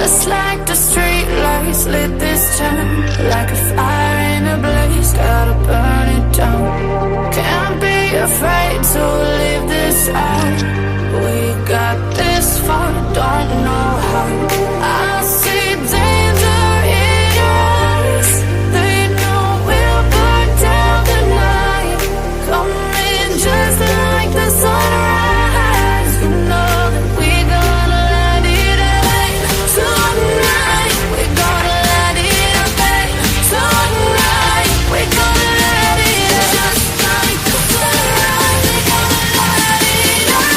Just like the street lights lit this town, like a fire in a blaze, gotta burn it down. Can't be afraid to leave this out. We got this far, don't know how. I see danger in your eyes. They know we'll burn down the night. Coming just like the sunrise. You know that we gonna let it rain. Tonight we gonna let it rain. Tonight we gonna let it just like the sunrise. We gonna let it rain.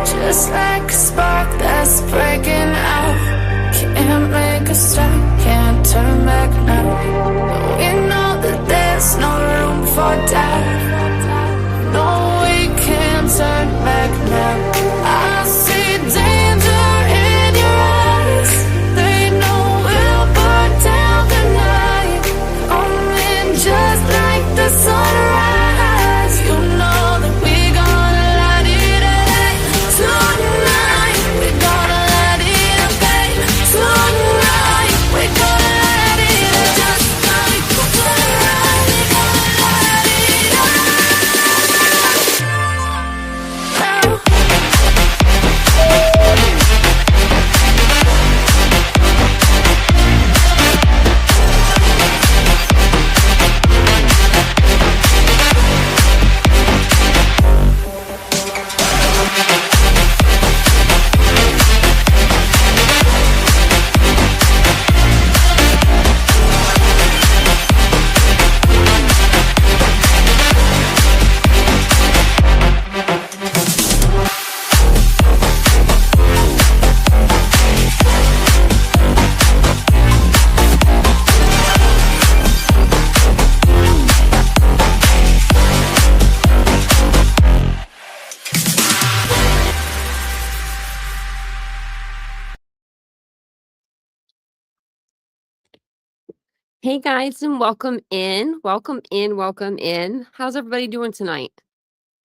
Just like a spark that's breaking out. Can't make a stop, can't turn back now. We know that there's no room for doubt. No, we can't turn back now. I see danger in your eyes. They know we'll burn down the night. Coming just like the sunrise. You know that we gonna let it rain. Tonight we gonna let it rain. Tonight we gonna let it just like the sunrise. We gonna let it Hey guys, and welcome in. Welcome in. Welcome in. How's everybody doing tonight?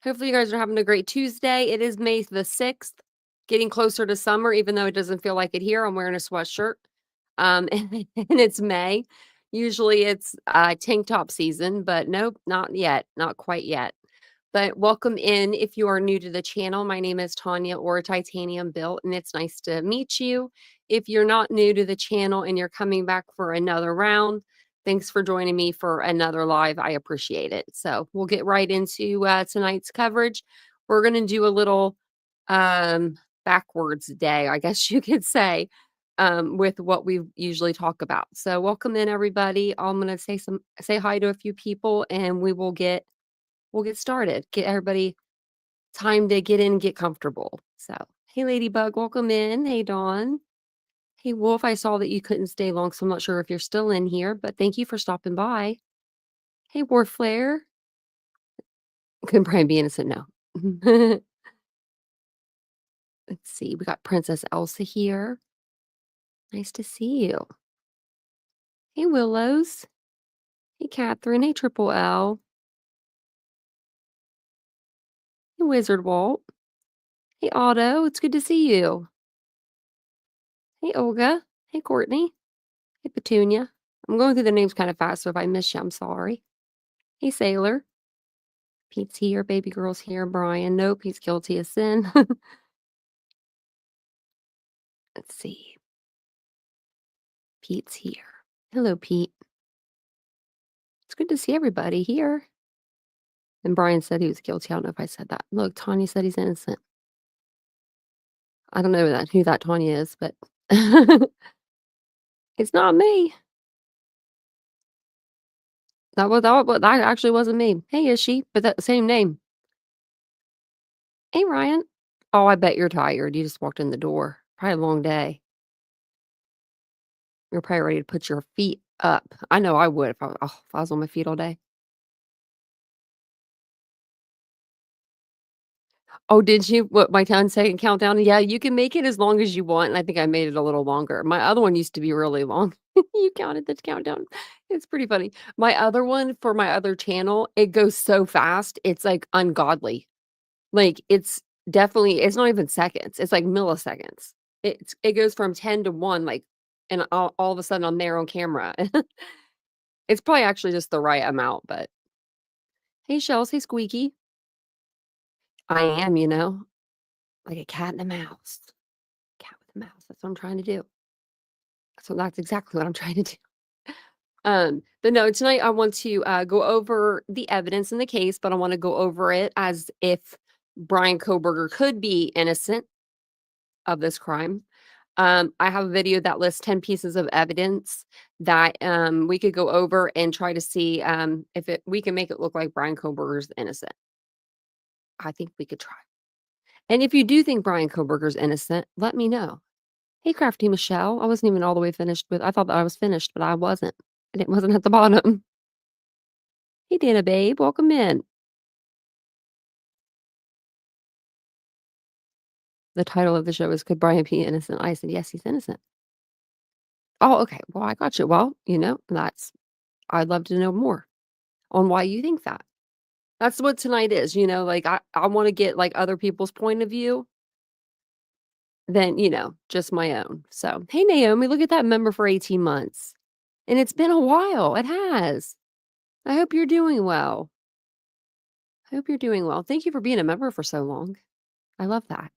Hopefully, you guys are having a great Tuesday. It is May the 6th, getting closer to summer, even though it doesn't feel like it here. I'm wearing a sweatshirt. And it's May. Usually it's tank top season, but nope, not yet. Not quite yet. But welcome in if you are new to the channel. My name is Tanya or TitaniumBuilt, and it's nice to meet you. If you're not new to the channel and you're coming back for another round, thanks for joining me for another live. I appreciate it. So we'll get right into tonight's coverage. We're going to do a little backwards day, I guess you could say, with what we usually talk about. So welcome in, everybody. I'm going to say hi to a few people, and we'll get started. Get everybody time to get in and get comfortable. So, hey, Ladybug, welcome in. Hey, Dawn. Hey, Wolf, I saw that you couldn't stay long, so I'm not sure if you're still in here, but thank you for stopping by. Hey, Warflare. Could Brian be innocent? No. Let's see. We got Princess Elsa here. Nice to see you. Hey, Willows. Hey, Catherine. Hey, Triple L. Hey, Wizard Walt. Hey, Otto. It's good to see you. Hey, Olga. Hey, Courtney. Hey, Petunia. I'm going through the names kind of fast, so if I miss you, I'm sorry. Hey, Sailor. Pete's here. Baby girl's here. Brian. Nope, he's guilty of sin. Let's see. Pete's here. Hello, Pete. It's good to see everybody here. And Brian said he was guilty. I don't know if I said that. Look, Tanya said he's innocent. I don't know who that Tanya is, but it's not me. That actually wasn't me. Hey, is she? But that same name. Hey, Ryan. Oh, I bet you're tired. You just walked in the door. Probably a long day. You're probably ready to put your feet up. I know I would if if I was on my feet all day. Oh, did you? What, my 10-second countdown? Yeah, you can make it as long as you want, and I think I made it a little longer. My other one used to be really long. You counted the countdown. It's pretty funny. My other one for my other channel, it goes so fast, it's, like, ungodly. Like, it's not even seconds, it's, like, milliseconds. It goes from 10 to 1, like, and all of a sudden, I'm there on camera. It's probably actually just the right amount, but hey, Shells. Hey, Squeaky. I am, like a cat and a mouse. Cat with a mouse. That's what I'm trying to do. That's exactly what I'm trying to do. But no, tonight I want to go over the evidence in the case, but I want to go over it as if Bryan Kohberger could be innocent of this crime. I have a video that lists 10 pieces of evidence that we could go over and try to see if we can make it look like Bryan Kohberger's innocent. I think we could try. And if you do think Bryan Kohberger's innocent, let me know. Hey, Crafty Michelle. I wasn't even all the way finished I thought that I was finished, but I wasn't. And it wasn't at the bottom. Hey, Dana Babe. Welcome in. The title of the show is Could Bryan be innocent? I said, yes, he's innocent. Oh, okay. Well, I got you. Well, I'd love to know more on why you think that. That's what tonight is, like I want to get like other people's point of view than, just my own. So, hey, Naomi, look at that member for 18 months. And it's been a while. It has. I hope you're doing well. Thank you for being a member for so long. I love that.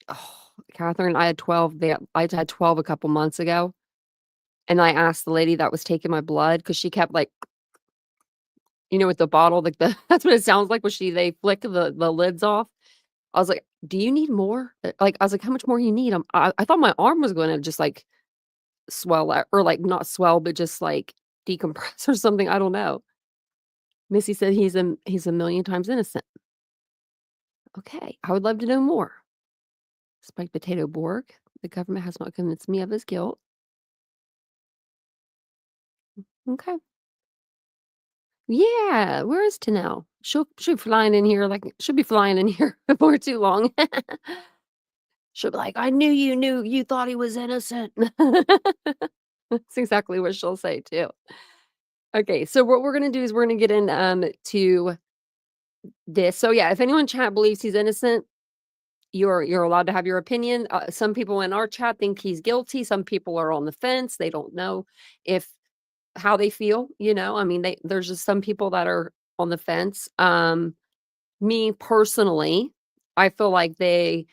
Oh, Catherine, I had 12. I had 12 a couple months ago. And I asked the lady that was taking my blood because she kept like, with the bottle, like that's what it sounds like when they flick the lids off. I was like, do you need more? Like, I was like, how much more you need? I thought my arm was going to just like swell or like not swell, but just like decompress or something. I don't know. Missy said he's a million times innocent. Okay. I would love to know more. Spiked Potato Borg. The government has not convinced me of his guilt. Okay. Yeah. Where is Tanel? She'll be flying in here she'll be flying in here before too long. She'll be like, I knew you thought he was innocent. That's exactly what she'll say too. Okay, so what we're gonna do is we're gonna get in to this. So yeah, if anyone in chat believes he's innocent, you're allowed to have your opinion. Some people in our chat think he's guilty. Some people are on the fence. They don't know how they feel. I mean, there's just some people that are on the fence. Me personally, I feel like the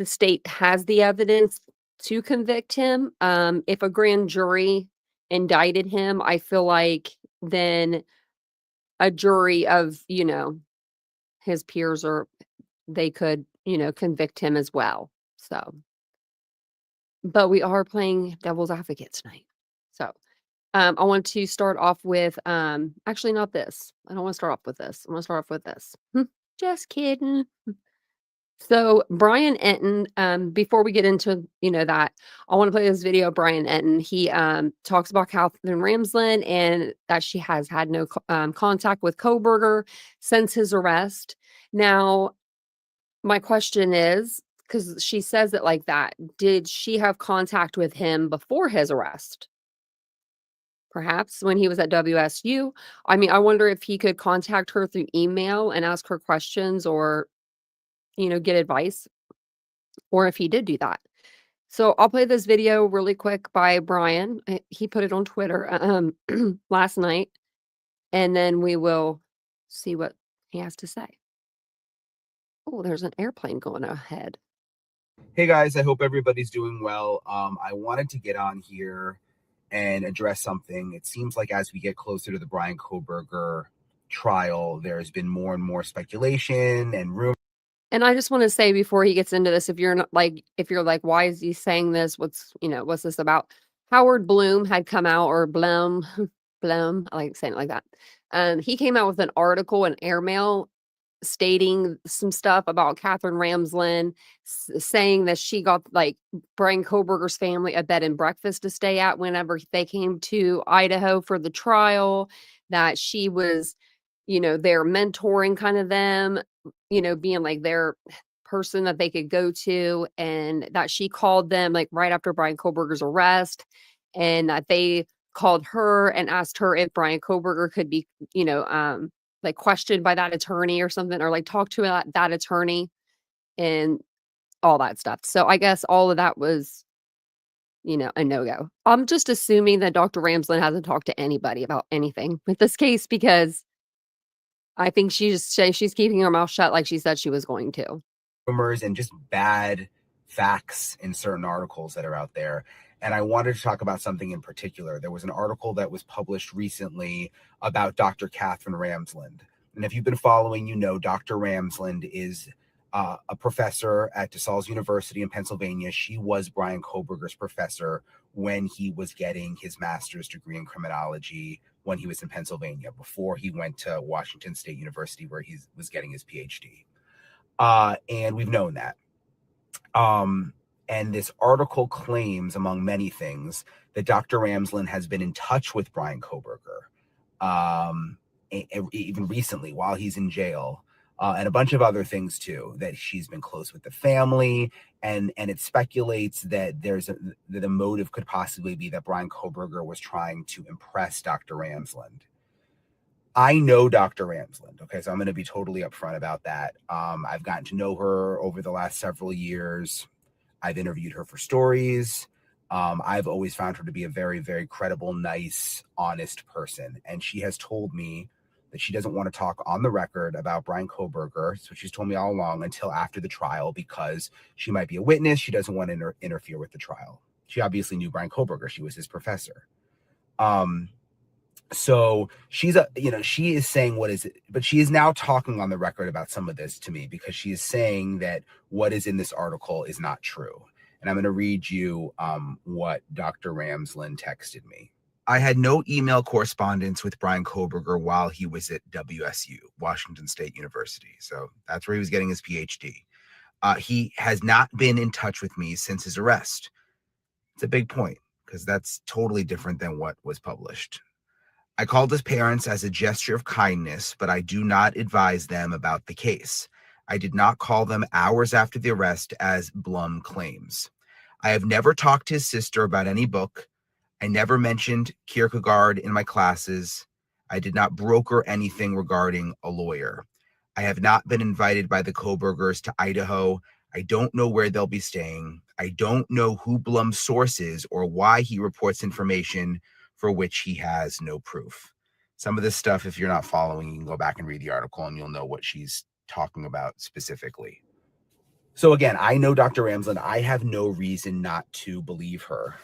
state has the evidence to convict him. If a grand jury indicted him, I feel like then a jury of, his peers they could, convict him as well. So, but we are playing devil's advocate tonight. So, I want to start off with, actually not this. I don't want to start off with this. I want to start off with this. Just kidding. So Brian Enton, before we get into, that, I want to play this video of Brian Enton. He talks about Catherine Ramsland and that she has had no contact with Kohberger since his arrest. Now, my question is, because she says it like that, did she have contact with him before his arrest? Perhaps when he was at WSU. I mean, I wonder if he could contact her through email and ask her questions or, get advice, or if he did do that. So I'll play this video really quick by Brian. He put it on Twitter last night, and then we will see what he has to say. Oh, there's an airplane going ahead. Hey guys, I hope everybody's doing well. I wanted to get on here and address something. It seems like as we get closer to the Bryan Kohberger trial, there's been more and more speculation and rumors. And I just want to say before he gets into this, if you're like, why is he saying this? What's this about? Howard Bloom had come out, or Blum, Blum, I like saying it like that. He came out with an article in Airmail stating some stuff about Catherine Ramsland, saying that she got like Bryan Kohberger's family a bed and breakfast to stay at whenever they came to Idaho for the trial, that she was, their mentoring kind of them, being like their person that they could go to, and that she called them like right after Bryan Kohberger's arrest, and that they called her and asked her if Bryan Kohberger could be, like questioned by that attorney or something, or like talk to that attorney and all that stuff. So I guess all of that was, a no-go. I'm just assuming that Dr. Ramsland hasn't talked to anybody about anything with this case, because I think she's keeping her mouth shut like she said she was going to. Rumors and just bad facts in certain articles that are out there. And I wanted to talk about something in particular. There was an article that was published recently about Dr. Catherine Ramsland. And if you've been following, Dr. Ramsland is a professor at DeSales University in Pennsylvania. She was Bryan Kohberger's professor when he was getting his master's degree in criminology when he was in Pennsylvania, before he went to Washington State University, where he was getting his PhD. And we've known that. And this article claims, among many things, that Dr. Ramsland has been in touch with Bryan Kohberger, even recently while he's in jail, and a bunch of other things too, that she's been close with the family. And it speculates that the motive could possibly be that Bryan Kohberger was trying to impress Dr. Ramsland. I know Dr. Ramsland, okay, so I'm going to be totally upfront about that. I've gotten to know her over the last several years. I've interviewed her for stories. I've always found her to be a very, very credible, nice, honest person. And she has told me that she doesn't want to talk on the record about Bryan Kohberger. So she's told me all along, until after the trial, because she might be a witness. She doesn't want to interfere with the trial. She obviously knew Bryan Kohberger. She was his professor. So she is saying but she is now talking on the record about some of this to me, because she is saying that what is in this article is not true. And I'm going to read you what Dr. Ramsland texted me. I had no email correspondence with Bryan Kohberger while he was at WSU, Washington State University. So that's where he was getting his PhD. He has not been in touch with me since his arrest. It's a big point, because that's totally different than what was published. I called his parents as a gesture of kindness, but I do not advise them about the case. I did not call them hours after the arrest, as Blum claims. I have never talked to his sister about any book. I never mentioned Kierkegaard in my classes. I did not broker anything regarding a lawyer. I have not been invited by the Kohbergers to Idaho. I don't know where they'll be staying. I don't know who Blum's source is or why he reports information for which he has no proof. Some of this stuff, if you're not following, you can go back and read the article and you'll know what she's talking about specifically. So again, I know Dr. Ramsland. I have no reason not to believe her.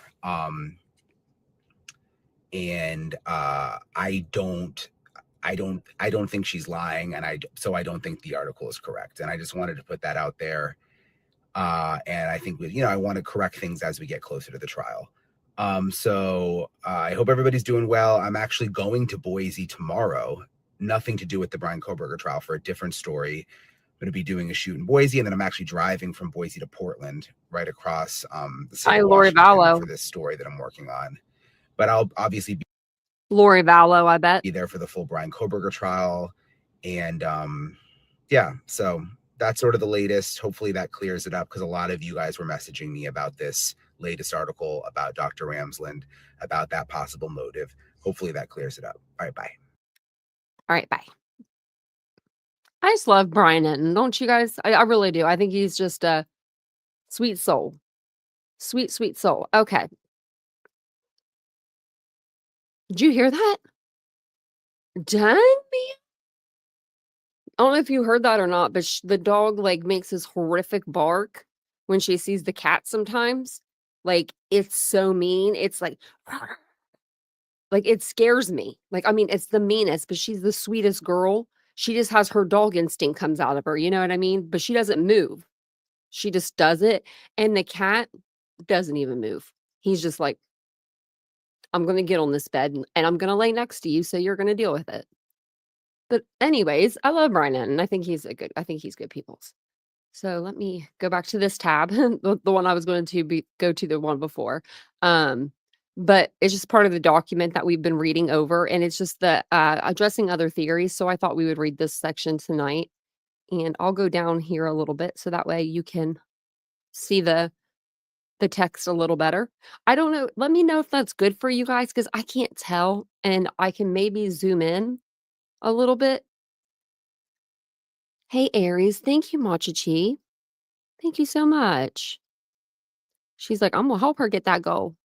And I don't think she's lying, and so I don't think the article is correct. And I just wanted to put that out there. And I think I want to correct things as we get closer to the trial. So I hope everybody's doing well. I'm actually going to Boise tomorrow. Nothing to do with the Bryan Kohberger trial, for a different story. I'm going to be doing a shoot in Boise, and then I'm actually driving from Boise to Portland, right across the state of Washington, for this story that I'm working on. But I'll obviously be Lori Vallow, I bet, be there for the full Bryan Kohberger trial. And yeah, so that's sort of the latest. Hopefully that clears it up, because a lot of you guys were messaging me about this latest article about Dr. Ramsland, about that possible motive. Hopefully that clears it up. All right, bye. All right, bye. I just love Bryan Enton, don't you guys? I really do. I think he's just a sweet soul. Sweet, sweet soul. Okay. Did you hear that? Done, man? I don't know if you heard that or not, but the dog like makes this horrific bark when she sees the cat sometimes. Like, it's so mean. It's like it scares me. Like, I mean, it's the meanest, but she's the sweetest girl. She just has her dog instinct comes out of her. You know what I mean? But she doesn't move. She just does it. And the cat doesn't even move. He's just like, I'm going to get on this bed and I'm going to lay next to you. So you're going to deal with it. But anyways, I love Bryan, and I think he's good peoples. So let me go back to this tab, the one I was going to go to the one before. But it's just part of the document that we've been reading over, and it's just the addressing other theories. So I thought we would read this section tonight, and I'll go down here a little bit so that way you can see the text a little better. I don't know. Let me know if that's good for you guys, because I can't tell, and I can maybe zoom in a little bit. Hey, Aries. Thank you, Machichi. Thank you so much. She's like, I'm going to help her get that goal.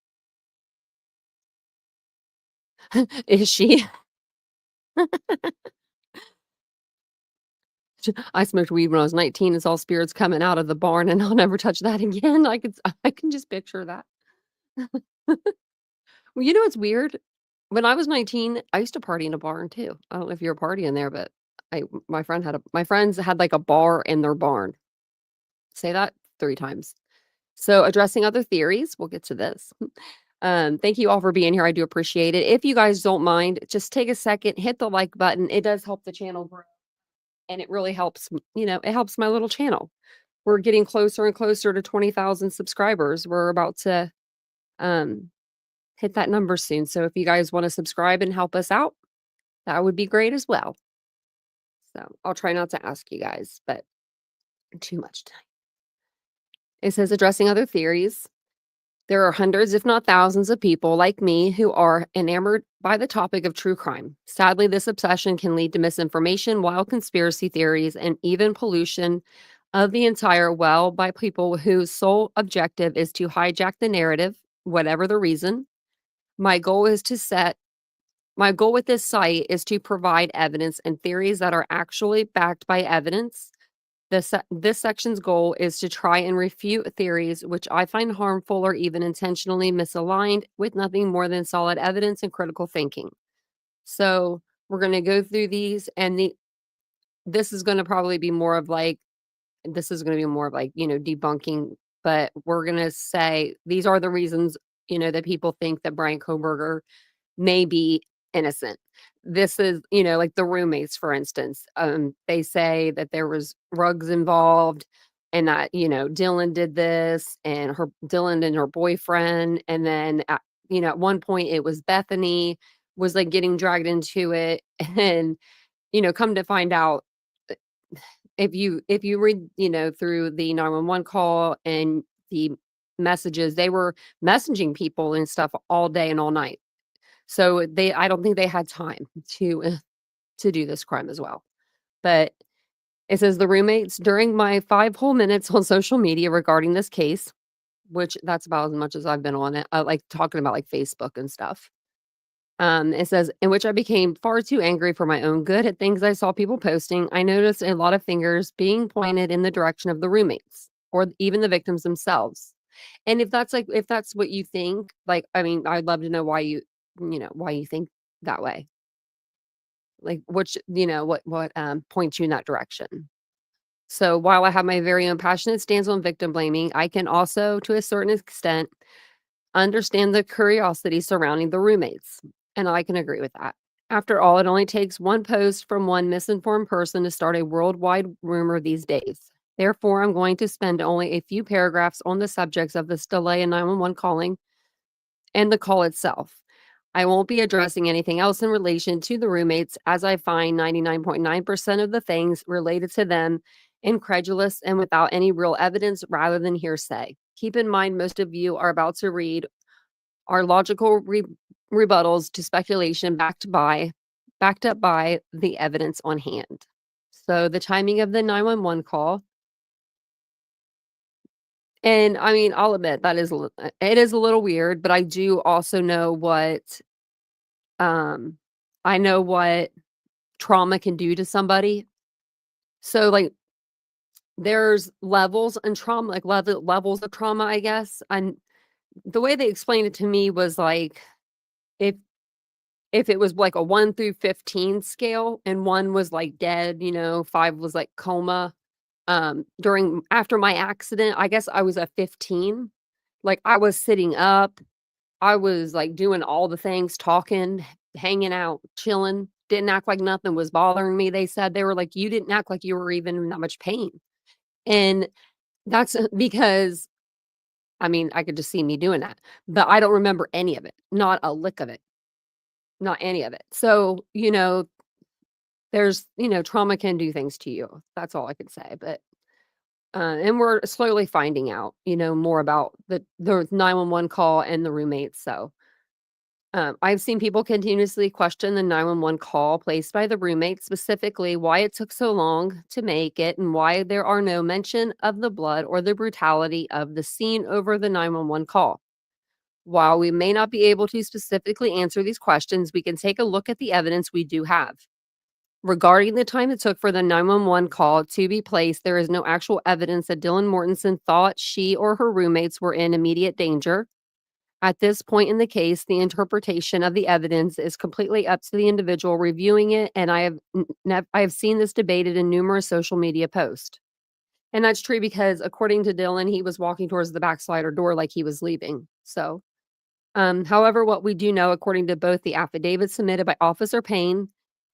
Is she? I smoked weed when I was 19. It's all spirits coming out of the barn, and I'll never touch that again. I can just picture that. Well, you know what's weird? When I was 19, I used to party in a barn too. I don't know if you're partying there, but my friends had like a bar in their barn. Say that 3 times. So addressing other theories, we'll get to this. Thank you all for being here. I do appreciate it. If you guys don't mind, just take a second, hit the like button. It does help the channel grow, and it really helps, it helps my little channel. We're getting closer and closer to 20,000 subscribers. We're about to hit that number soon. So if you guys want to subscribe and help us out, that would be great as well. So I'll try not to ask you guys, but too much time. It says addressing other theories. There are hundreds, if not thousands, of people like me who are enamored by the topic of true crime. Sadly, this obsession can lead to misinformation, wild conspiracy theories, and even pollution of the entire well by people whose sole objective is to hijack the narrative, whatever the reason. My goal with this site is to provide evidence and theories that are actually backed by evidence. This section's goal is to try and refute theories which I find harmful or even intentionally misaligned with nothing more than solid evidence and critical thinking. So we're going to go through these, and this is going to probably be more of like, debunking, but we're going to say these are the reasons, that people think that Bryan Kohberger may be innocent. This is, like the roommates, for instance. They say that there was drugs involved, and that, Dylan did this, and Dylan and her boyfriend. And then, at one point it was Bethany was like getting dragged into it. And, come to find out, if you read, through the 911 call and the messages, they were messaging people and stuff all day and all night. So I don't think they had time to do this crime as well. But it says the roommates, during my 5 whole minutes on social media regarding this case, which that's about as much as I've been on it, like talking about like Facebook and stuff. It says, in which I became far too angry for my own good at things I saw people posting. I noticed a lot of fingers being pointed in the direction of the roommates or even the victims themselves. And if that's what you think, like, I mean, I'd love to know why you think that way. Like, which, what points you in that direction. So while I have my very own passionate stance on victim blaming, I can also, to a certain extent, understand the curiosity surrounding the roommates. And I can agree with that. After all, it only takes one post from one misinformed person to start a worldwide rumor these days. Therefore, I'm going to spend only a few paragraphs on the subjects of this delay in 911 calling and the call itself. I won't be addressing anything else in relation to the roommates, as I find 99.9% of the things related to them incredulous and without any real evidence rather than hearsay. Keep in mind, most of you are about to read our logical rebuttals to speculation backed up by the evidence on hand. So the timing of the 911 call. And I mean, I'll admit it is a little weird, but I do also know what I know what trauma can do to somebody. So like there's levels and trauma, like levels of trauma, I guess. And the way they explained it to me was like, if it was like a 1 through 15 scale, and 1 was like dead, 5 was like coma. After my accident, I guess I was a 15. Like I was sitting up, I was like doing all the things, talking, hanging out, chilling, didn't act like nothing was bothering me. They said, they were like, you didn't act like you were even in that much pain. And that's because, I mean, I could just see me doing that, but I don't remember any of it, not a lick of it, not any of it. So, there's, trauma can do things to you. That's all I can say. But, and we're slowly finding out, more about the 911 call and the roommates. So, I've seen people continuously question the 911 call placed by the roommate, specifically why it took so long to make it and why there are no mention of the blood or the brutality of the scene over the 911 call. While we may not be able to specifically answer these questions, we can take a look at the evidence we do have. Regarding the time it took for the 911 call to be placed, there is no actual evidence that Dylan Mortensen thought she or her roommates were in immediate danger. At this point in the case, the interpretation of the evidence is completely up to the individual reviewing it, and I have seen this debated in numerous social media posts. And that's true because according to Dylan, he was walking towards the backslider door like he was leaving. So, however, what we do know, according to both the affidavit submitted by Officer Payne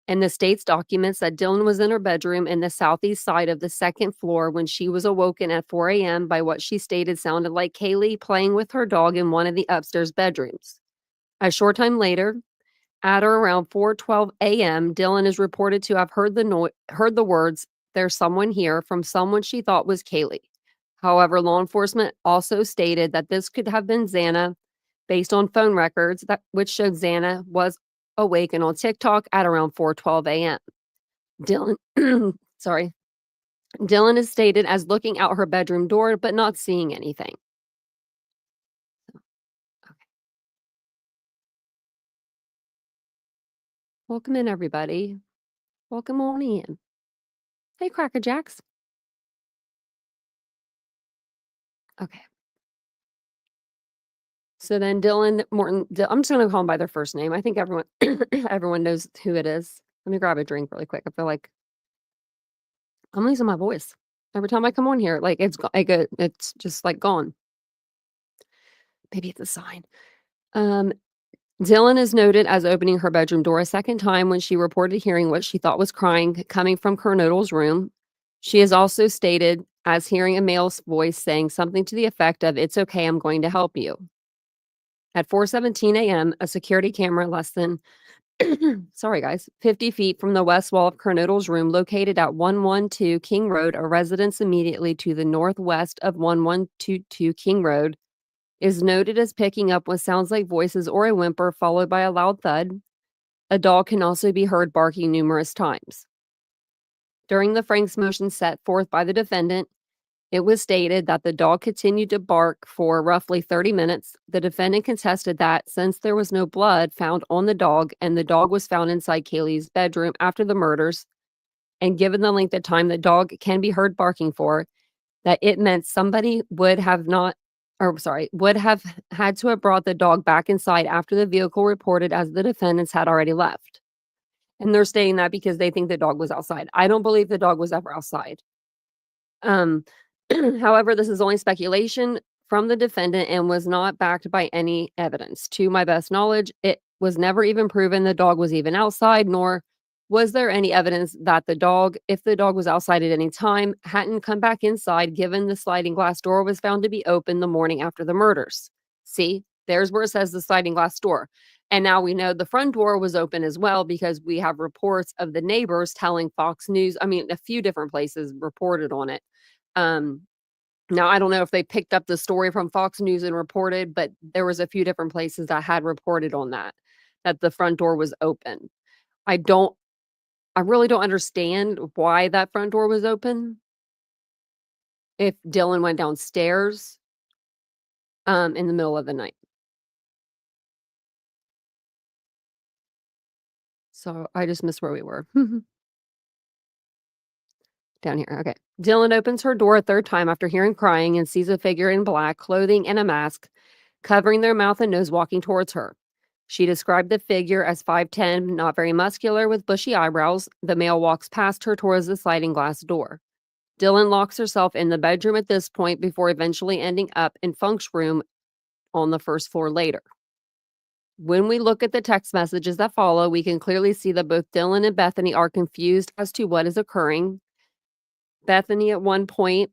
and the state's documents, that Dylan was in her bedroom in the southeast side of the second floor when she was awoken at 4 a.m. by what she stated sounded like Kaylee playing with her dog in one of the upstairs bedrooms. A short time later, at or around 4:12 a.m., Dylan is reported to have heard the words, "There's someone here," from someone she thought was Kaylee. However, law enforcement also stated that this could have been Xana based on phone records which showed Xana was awake and on TikTok at around 4:12 a.m. Dylan, sorry. Dylan is stated as looking out her bedroom door, but not seeing anything. Okay. Welcome in, everybody. Welcome on in. Hey, Cracker Jacks. Okay. So then Dylan Morton, I'm just going to call them by their first name. I think everyone everyone knows who it is. Let me grab a drink really quick. I feel like I'm losing my voice every time I come on here. Like it's just like gone. Maybe it's a sign. Dylan is noted as opening her bedroom door a second time when she reported hearing what she thought was crying coming from Kernodle's room. She is also stated as hearing a male's voice saying something to the effect of, "It's okay, I'm going to help you." At 4:17 a.m., a security camera less than, 50 feet from the west wall of Kernodle's room, located at 112 King Road, a residence immediately to the northwest of 1122 King Road, is noted as picking up what sounds like voices or a whimper followed by a loud thud. A dog can also be heard barking numerous times. During the Frank's motion set forth by the defendant, it was stated that the dog continued to bark for roughly 30 minutes. The defendant contested that since there was no blood found on the dog and the dog was found inside Kaylee's bedroom after the murders, and given the length of time the dog can be heard barking for, that it meant somebody would have had to have brought the dog back inside after the vehicle reported as the defendants had already left. And they're stating that because they think the dog was outside. I don't believe the dog was ever outside. However, this is only speculation from the defendant and was not backed by any evidence. To my best knowledge, it was never even proven the dog was even outside, nor was there any evidence that the dog, if the dog was outside at any time, hadn't come back inside, given the sliding glass door was found to be open the morning after the murders. See, there's where it says the sliding glass door. And now we know the front door was open as well because we have reports of the neighbors telling Fox News. I mean, a few different places reported on it. Now I don't know if they picked up the story from Fox News and reported, but there was a few different places that had reported on that the front door was open. I really don't understand why that front door was open. If Dylan went downstairs, in the middle of the night. So I just missed where we were. Down here. Okay. Dylan opens her door a third time after hearing crying and sees a figure in black clothing and a mask covering their mouth and nose walking towards her. She described the figure as 5'10", not very muscular, with bushy eyebrows. The male walks past her towards the sliding glass door. Dylan locks herself in the bedroom at this point before eventually ending up in Funk's room on the first floor later. When we look at the text messages that follow, we can clearly see that both Dylan and Bethany are confused as to what is occurring. Bethany at one point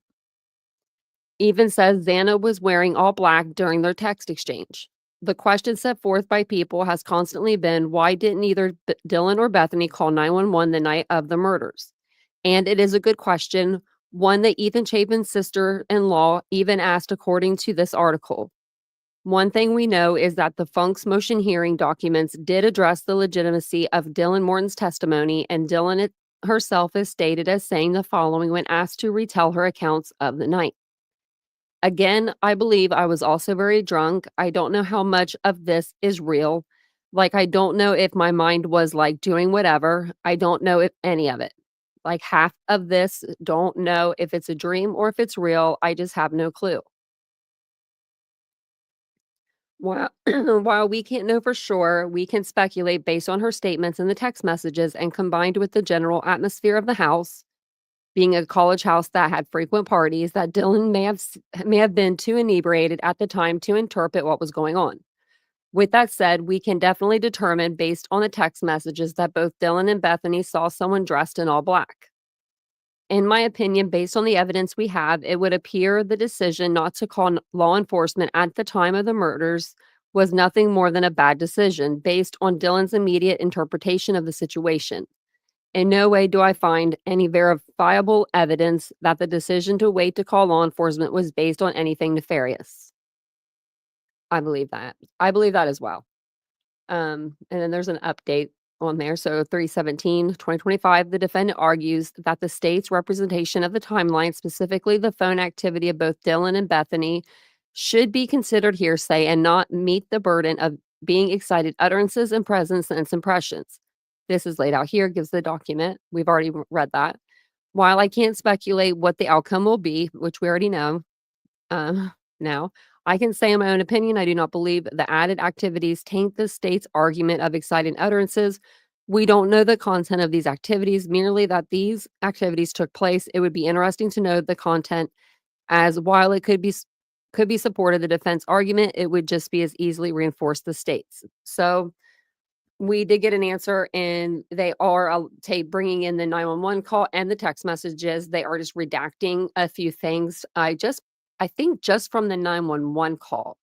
even says Xana was wearing all black during their text exchange. The question set forth by people has constantly been, why didn't either Dylan or Bethany call 911 the night of the murders? And it is a good question, one that Ethan Chapin's sister-in-law even asked according to this article. One thing we know is that the Funk's motion hearing documents did address the legitimacy of Dylan Morton's testimony, and Dylan herself is stated as saying the following when asked to retell her accounts of the night. Again, I believe I was also very drunk. I don't know how much of this is real. Like, I don't know if my mind was like doing whatever. I don't know if any of it. Like, half of this, don't know if it's a dream or if it's real. I just have no clue. While we can't know for sure, we can speculate based on her statements in the text messages and combined with the general atmosphere of the house, being a college house that had frequent parties, that Dylan may have been too inebriated at the time to interpret what was going on. With that said, we can definitely determine based on the text messages that both Dylan and Bethany saw someone dressed in all black. In my opinion, based on the evidence we have, it would appear the decision not to call law enforcement at the time of the murders was nothing more than a bad decision based on Dylan's immediate interpretation of the situation. In no way do I find any verifiable evidence that the decision to wait to call law enforcement was based on anything nefarious. I believe that. I believe that as well. And then there's an update on there. So 3/17/2025, the defendant argues that the state's representation of the timeline, specifically the phone activity of both Dylan and Bethany, should be considered hearsay and not meet the burden of being excited utterances and presence and impressions. This is laid out here, gives the document. We've already read that. While I can't speculate what the outcome will be, which we already know now, I can say in my own opinion, I do not believe the added activities taint the state's argument of exciting utterances. We don't know the content of these activities, merely that these activities took place. It would be interesting to know the content, as while it could be supported the defense argument, it would just be as easily reinforce the state's. So we did get an answer, and they are bringing in the 911 call and the text messages. They are just redacting a few things. I think just from the 911 call,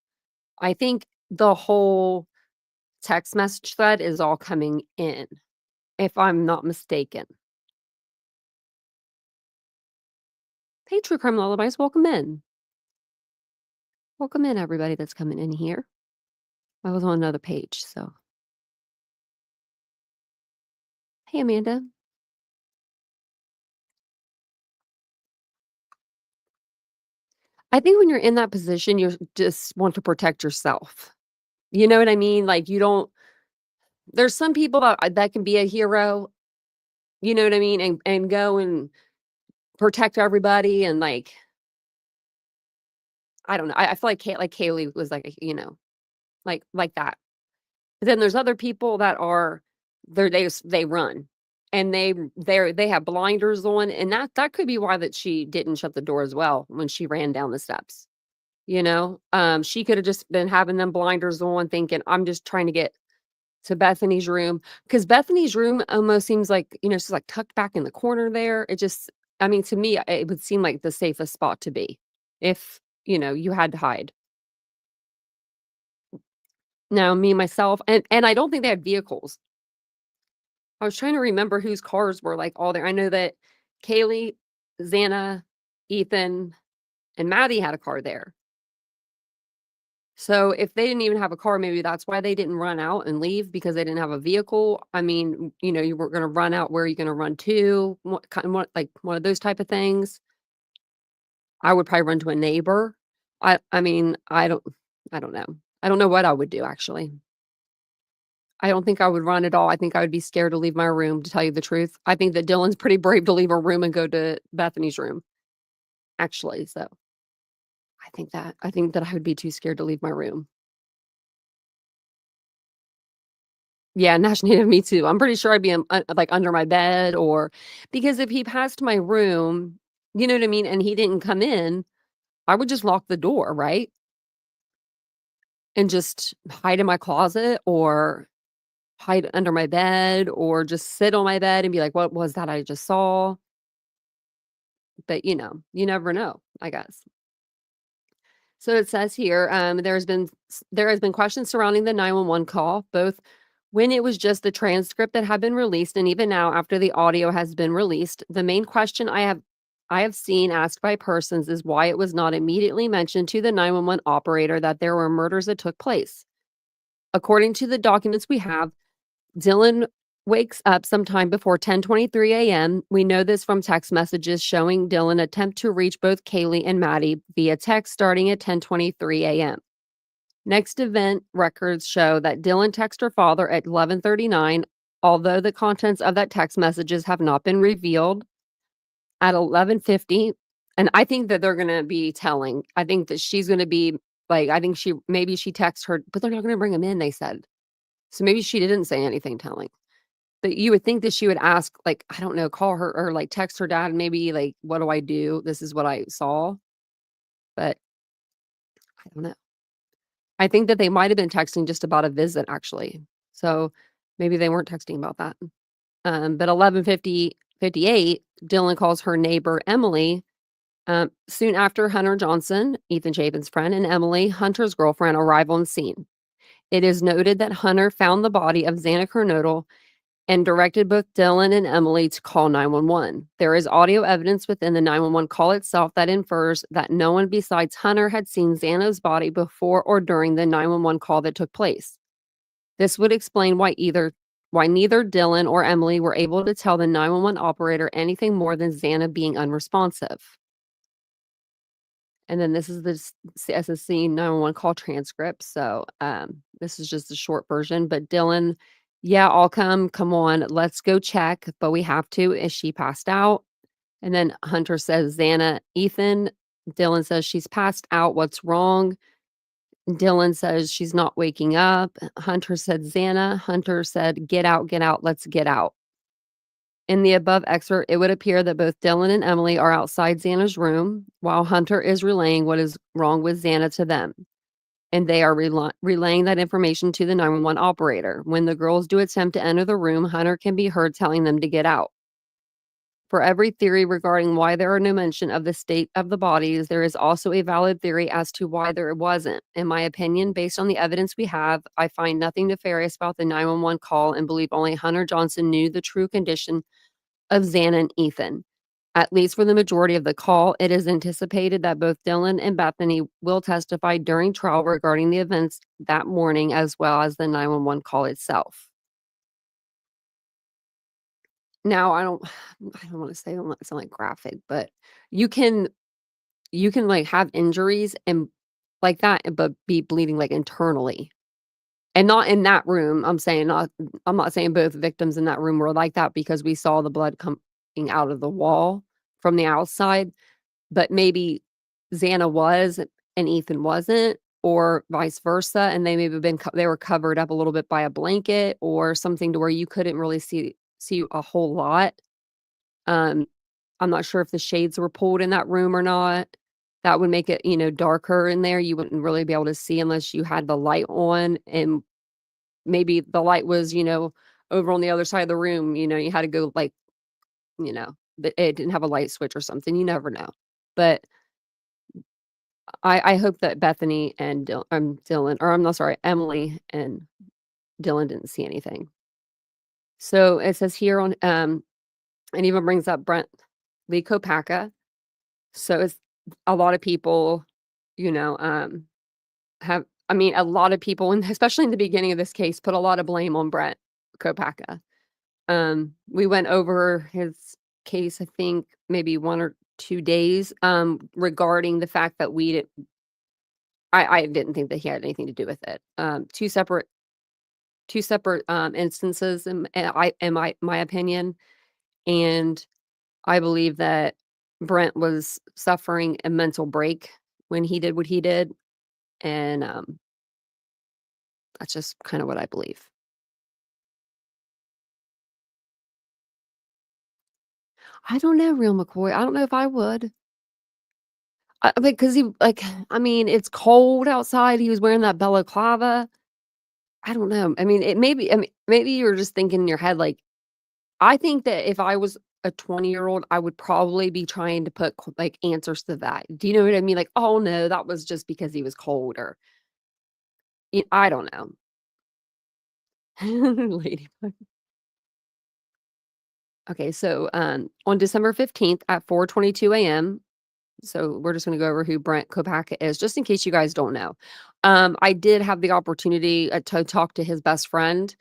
I think the whole text message thread is all coming in, if I'm not mistaken. Hey, True Crime Lullabies, welcome in. Welcome in, everybody that's coming in here. I was on another page, so. Hey, Amanda. I think when you're in that position, you just want to protect yourself. You know what I mean? Like, there's some people that can be a hero, you know what I mean? And go and protect everybody, and like, I don't know. I feel like Kaylee was like, like that. But then there's other people that are they run, and they have blinders on, and that could be why that she didn't shut the door as well when she ran down the steps. She could have just been having them blinders on, thinking, I'm just trying to get to Bethany's room, because Bethany's room almost seems like, she's like tucked back in the corner there. To me, it would seem like the safest spot to be if, you had to hide. Now, me, myself, and I don't think they had vehicles. I was trying to remember whose cars were like all there. I know that Kaylee, Xana, Ethan, and Maddie had a car there. So if they didn't even have a car, maybe that's why they didn't run out and leave, because they didn't have a vehicle. I mean, you weren't going to run out. Where are you going to run to? Like one of those type of things. I would probably run to a neighbor. I mean, I don't know. I don't know what I would do, actually. I don't think I would run at all. I think I would be scared to leave my room, to tell you the truth. I think that Dylan's pretty brave to leave her room and go to Bethany's room, actually. So I think that I would be too scared to leave my room. Yeah, Nash Native, me too. I'm pretty sure I'd be like under my bed, or because if he passed my room, you know what I mean, and he didn't come in, I would just lock the door, right? and just hide in my closet or hide under my bed or just sit on my bed and be like, what was that I just saw? But you never know, I guess. So it says here, there has been questions surrounding the 911 call, both when it was just the transcript that had been released and even now after the audio has been released. The main question I have seen asked by persons is why it was not immediately mentioned to the 911 operator that there were murders that took place. According to the documents we have, Dylan wakes up sometime before 10:23 a.m. We know this from text messages showing Dylan attempt to reach both Kaylee and Maddie via text starting at 10:23 a.m. Next event records show that Dylan texted her father at 11:39, although the contents of that text messages have not been revealed. At 11:50, and I think that they're going to be telling. I think that she's going to be like, I think maybe she texted her, but they're not going to bring him in, they said. So maybe she didn't say anything telling. But you would think that she would ask, like, I don't know, call her or like text her dad, maybe like, what do I do? This is what I saw. But I don't know. I think that they might have been texting just about a visit, actually. So maybe they weren't texting about that. But 11:58, Dylan calls her neighbor, Emily. Soon after Hunter Johnson, Ethan Chapin's friend, and Emily, Hunter's girlfriend, arrive on scene. It is noted that Hunter found the body of Xana Kernodle and directed both Dylan and Emily to call 911. There is audio evidence within the 911 call itself that infers that no one besides Hunter had seen Xana's body before or during the 911 call that took place. This would explain why neither Dylan or Emily were able to tell the 911 operator anything more than Xana being unresponsive. And then this is the SSC 911 call transcript. So this is just a short version. But Dylan, yeah, I'll come. Come on, let's go check. But we have to. Is she passed out? And then Hunter says, Xana, Ethan. Dylan says, she's passed out. What's wrong? Dylan says, she's not waking up. Hunter said, Xana. Hunter said, get out, let's get out. In the above excerpt, it would appear that both Dylan and Emily are outside Xana's room, while Hunter is relaying what is wrong with Xana to them. And they are relaying that information to the 911 operator. When the girls do attempt to enter the room, Hunter can be heard telling them to get out. For every theory regarding why there are no mention of the state of the bodies, there is also a valid theory as to why there wasn't. In my opinion, based on the evidence we have, I find nothing nefarious about the 911 call and believe only Hunter Johnson knew the true condition of Xana and Ethan. At least for the majority of the call, it is anticipated that both Dylan and Bethany will testify during trial regarding the events that morning as well as the 911 call itself. Now, I don't want to say, I don't want to sound like graphic, but you can like have injuries and like that, but be bleeding like internally. And not in that room. I'm not saying both victims in that room were like that because we saw the blood coming out of the wall from the outside, but maybe Xana was and Ethan wasn't, or vice versa, and they maybe they were covered up a little bit by a blanket or something to where you couldn't really see a whole lot. I'm not sure if the shades were pulled in that room or not. That would make it, darker in there. You wouldn't really be able to see unless you had the light on, and maybe the light was, over on the other side of the room. You had to go like, it didn't have a light switch or something. You never know. But I hope that Bethany and Dylan, or I'm not sorry, Emily and Dylan didn't see anything. So it says here on, and even brings up Brent Kopacka. So it's a lot of people, a lot of people, and especially in the beginning of this case, put a lot of blame on Brent Kopacka. We went over his case, I think maybe 1 or 2 days, regarding the fact that I didn't think that he had anything to do with it. Two separate instances in my opinion, and I believe that Brent was suffering a mental break when he did what he did, and that's just kind of what I believe. I don't know, Real McCoy. I don't know if I would. Because it's cold outside. He was wearing that balaclava. I don't know. I mean, maybe you're just thinking in your head, like, I think that if I was a 20-year-old, I would probably be trying to put like answers to that. Do you know what I mean? Like, oh no, that was just because he was cold, or I don't know. Ladybug. Okay, so on December 15th at 4:22 a.m. So we're just going to go over who Brent Kopacka is, just in case you guys don't know. I did have the opportunity to talk to his best friend.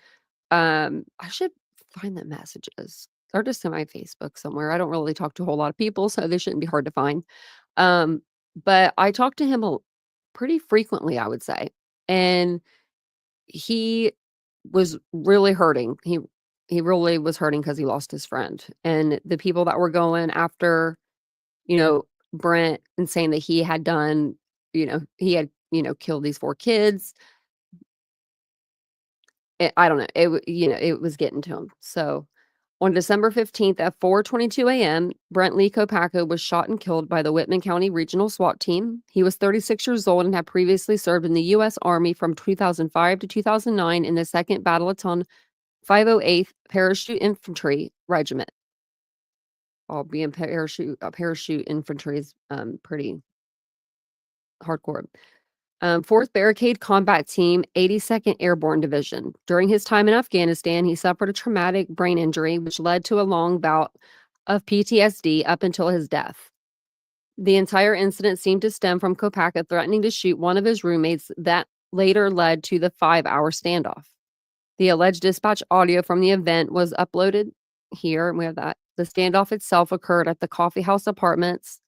I should find the messages. They're just in my Facebook somewhere. I don't really talk to a whole lot of people, so they shouldn't be hard to find. But I talked to him pretty frequently, I would say. And he was really hurting. He really was hurting because he lost his friend. And the people that were going after, Brent, and saying that he had done, he had, killed these 4 kids. I don't know. It was getting to him. So on December 15th at 4:22 a.m., Brent Lee Kopacka was shot and killed by the Whitman County Regional SWAT Team. He was 36 years old and had previously served in the U.S. Army from 2005 to 2009 in the 2nd Battalion 508th Parachute Infantry Regiment. Being parachute infantry is pretty hardcore. 4th Barricade Combat Team, 82nd Airborne Division. During his time in Afghanistan, he suffered a traumatic brain injury, which led to a long bout of PTSD up until his death. The entire incident seemed to stem from Kopacka threatening to shoot one of his roommates that later led to the 5-hour standoff. The alleged dispatch audio from the event was uploaded here, and we have that. The standoff itself occurred at the Coffee House Apartments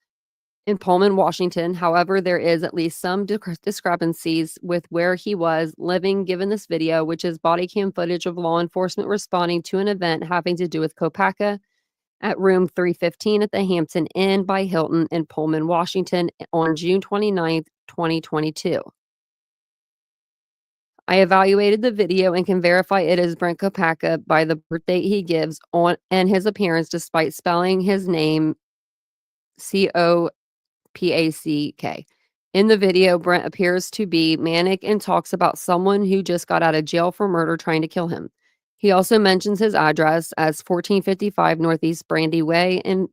in Pullman, Washington. However, there is at least some discrepancies with where he was living given this video, which is body cam footage of law enforcement responding to an event having to do with Kopacka at room 315 at the Hampton Inn by Hilton in Pullman, Washington on June 29th, 2022. I evaluated the video and can verify it is Brent Kopacka by the birth date he gives on and his appearance, despite spelling his name Kopacka. In the video, Brent appears to be manic and talks about someone who just got out of jail for murder trying to kill him. He also mentions his address as 1455 Northeast Brandy Way in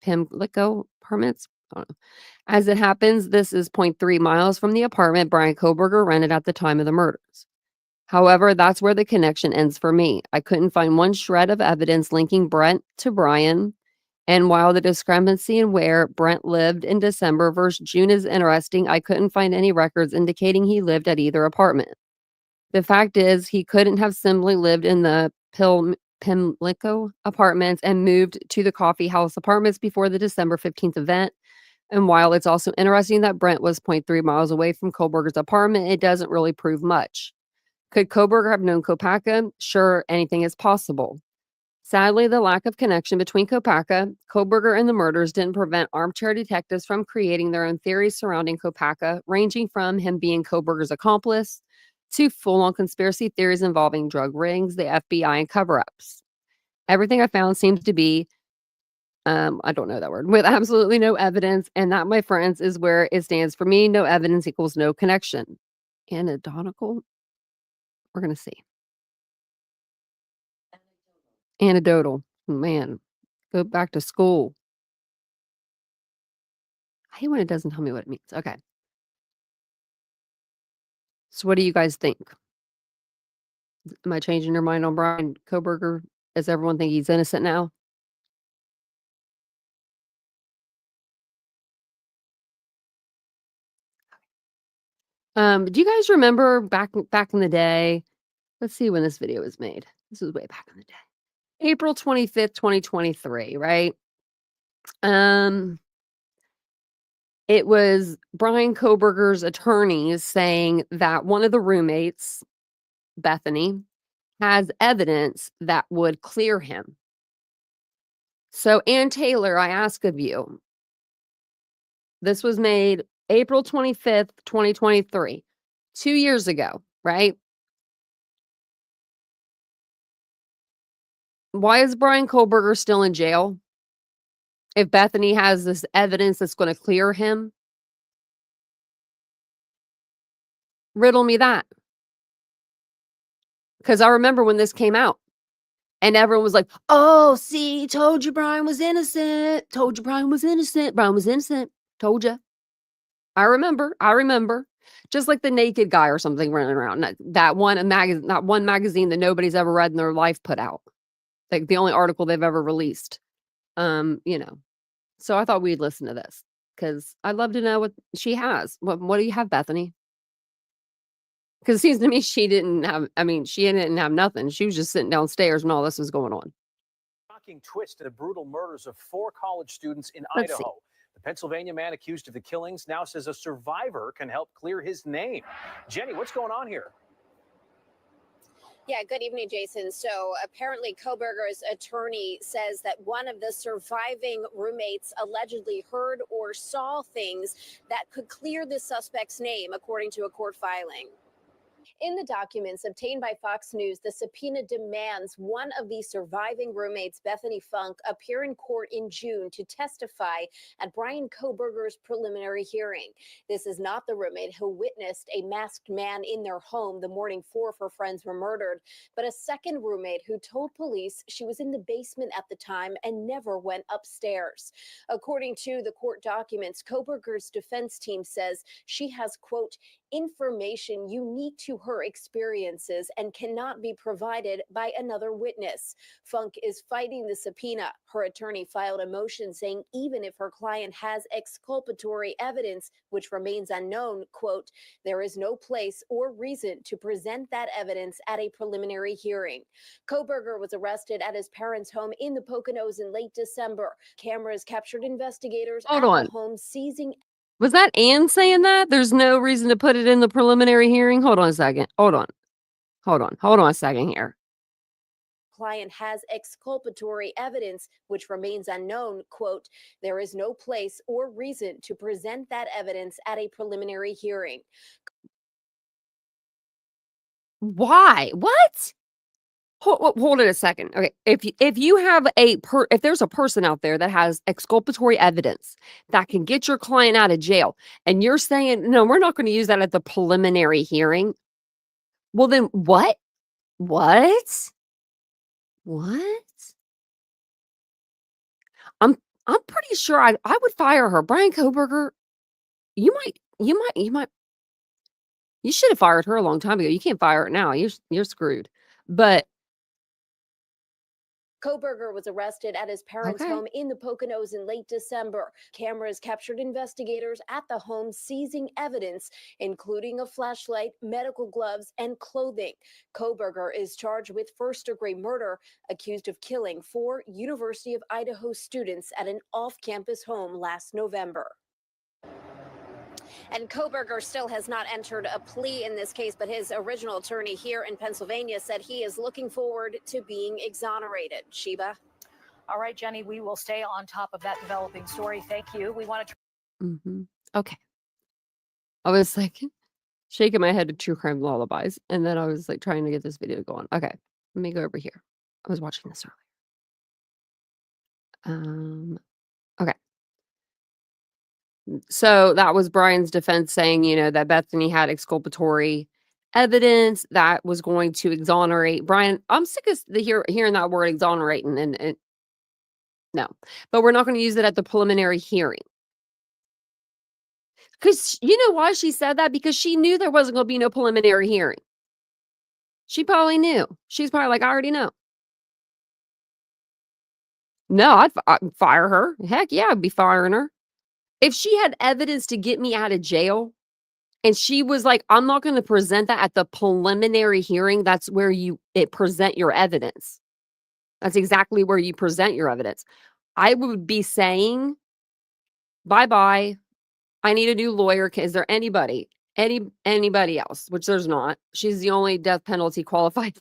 Pimlico Apartments. I don't know. As it happens, this is 0.3 miles from the apartment Bryan Kohberger rented at the time of the murders. However, that's where the connection ends for me. I couldn't find one shred of evidence linking Brent to Bryan. And while the discrepancy in where Brent lived in December versus June is interesting, I couldn't find any records indicating he lived at either apartment. The fact is, he couldn't have simply lived in the Pimlico Apartments and moved to the Coffee House Apartments before the December 15th event. And while it's also interesting that Brent was 0.3 miles away from Kohberger's apartment, it doesn't really prove much. Could Kohberger have known Kopacka? Sure, anything is possible. Sadly, the lack of connection between Kopacka, Kohberger, and the murders didn't prevent armchair detectives from creating their own theories surrounding Kopacka, ranging from him being Kohberger's accomplice to full-on conspiracy theories involving drug rings, the FBI, and cover-ups. Everything I found seems to be, I don't know that word, with absolutely no evidence, and that, my friends, is where it stands for me. No evidence equals no connection. Anecdotal? We're going to see. Anecdotal. Man, go back to school. I hate when it doesn't tell me what it means. Okay. So what do you guys think? Am I changing your mind on Bryan Kohberger? Does everyone think he's innocent now? Do you guys remember back in the day? Let's see when this video was made. This was way back in the day. April 25th, 2023, right? It was Bryan Kohberger's attorneys saying that one of the roommates, Bethany, has evidence that would clear him. So, Ann Taylor, I ask of you, this was made April 25th, 2023, 2 years ago, right? Why is Bryan Kohberger still in jail? if Bethany has this evidence that's going to clear him? Riddle me that. Because I remember when this came out and everyone was like, oh, see, told you Bryan was innocent. Told you Bryan was innocent. Bryan was innocent. Told you. I remember. Just like the naked guy or something running around. That one magazine that nobody's ever read in their life put out. Like the only article they've ever released. So I thought we'd listen to this because I'd love to know what she has. What do you have, Bethany? Because it seems to me she didn't have nothing. She was just sitting downstairs when all this was going on. Shocking twist to the brutal murders of 4 college students in Let's Idaho. The Pennsylvania man accused of the killings now says a survivor can help clear his name. Jenny, what's going on here? Yeah, good evening, Jason. So apparently Kohberger's attorney says that one of the surviving roommates allegedly heard or saw things that could clear the suspect's name, according to a court filing. In the documents obtained by Fox News, the subpoena demands one of the surviving roommates, Bethany Funk, appear in court in June to testify at Bryan Kohberger's preliminary hearing. This is not the roommate who witnessed a masked man in their home the morning 4 of her friends were murdered, but a second roommate who told police she was in the basement at the time and never went upstairs. According to the court documents, Kohberger's defense team says she has, quote, information unique to her experiences and cannot be provided by another witness. Funk is fighting the subpoena. Her attorney filed a motion saying even if her client has exculpatory evidence, which remains unknown, quote, there is no place or reason to present that evidence at a preliminary hearing. Kohberger was arrested at his parents' home in the Poconos in late December. Cameras captured investigators at the home seizing. Was that Ann saying that? There's no reason to put it in the preliminary hearing? Hold on a second. Hold on a second here. Client has exculpatory evidence, which remains unknown, quote, there is no place or reason to present that evidence at a preliminary hearing. Why? What? Hold it a second. Okay, if you have if there's a person out there that has exculpatory evidence that can get your client out of jail, and you're saying no, we're not going to use that at the preliminary hearing, well then what? I'm pretty sure I would fire her, Bryan Kohberger. You should have fired her a long time ago. You can't fire her now. You're screwed. But Kohberger was arrested at his parents' home in the Poconos in late December. Cameras captured investigators at the home seizing evidence, including a flashlight, medical gloves, and clothing. Kohberger is charged with first-degree murder, accused of killing 4 University of Idaho students at an off-campus home last November. And Kohberger still has not entered a plea in this case, but his original attorney here in Pennsylvania said he is looking forward to being exonerated. Sheba? All right, Jenny, we will stay on top of that developing story. Thank you. We want to. Okay. I was like shaking my head to true crime lullabies, and then I was like trying to get this video going. Okay, let me go over here. I was watching this earlier. Okay. So that was Bryan's defense saying, that Bethany had exculpatory evidence that was going to exonerate Bryan. I'm sick of hearing that word exonerating and no, but we're not going to use it at the preliminary hearing. Because you know why she said that? Because she knew there wasn't going to be no preliminary hearing. She probably knew. She's probably like, I already know. No, I'd fire her. Heck yeah, I'd be firing her. If she had evidence to get me out of jail and she was like, I'm not going to present that at the preliminary hearing, that's where you present your evidence. That's exactly where you present your evidence. I would be saying, bye-bye. I need a new lawyer. Is there anybody else? Which there's not. She's the only death penalty qualified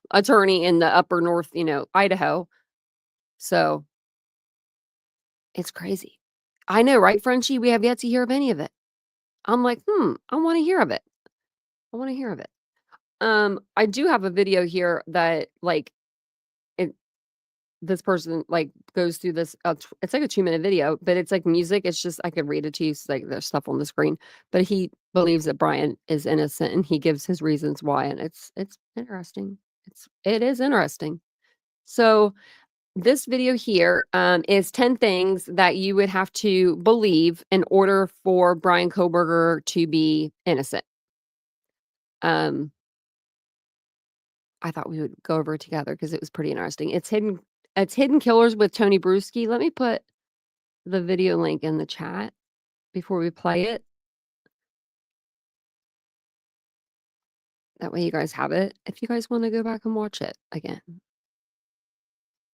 attorney in the upper north, Idaho. So it's crazy. I know, right, Frenchie? We have yet to hear of any of it. I'm like, I want to hear of it. I do have a video here that this person like goes through this. It's like a 2-minute video, but it's like music. It's just I could read it to you. It's like there's stuff on the screen, but he believes that Bryan is innocent, and he gives his reasons why, and it's interesting. It is interesting. So this video here is 10 things that you would have to believe in order for Bryan Kohberger to be innocent. I thought we would go over it together because it was pretty interesting. It's Hidden Killers with Tony Bruschi. Let me put the video link in the chat before we play it. That way you guys have it if you guys want to go back and watch it again.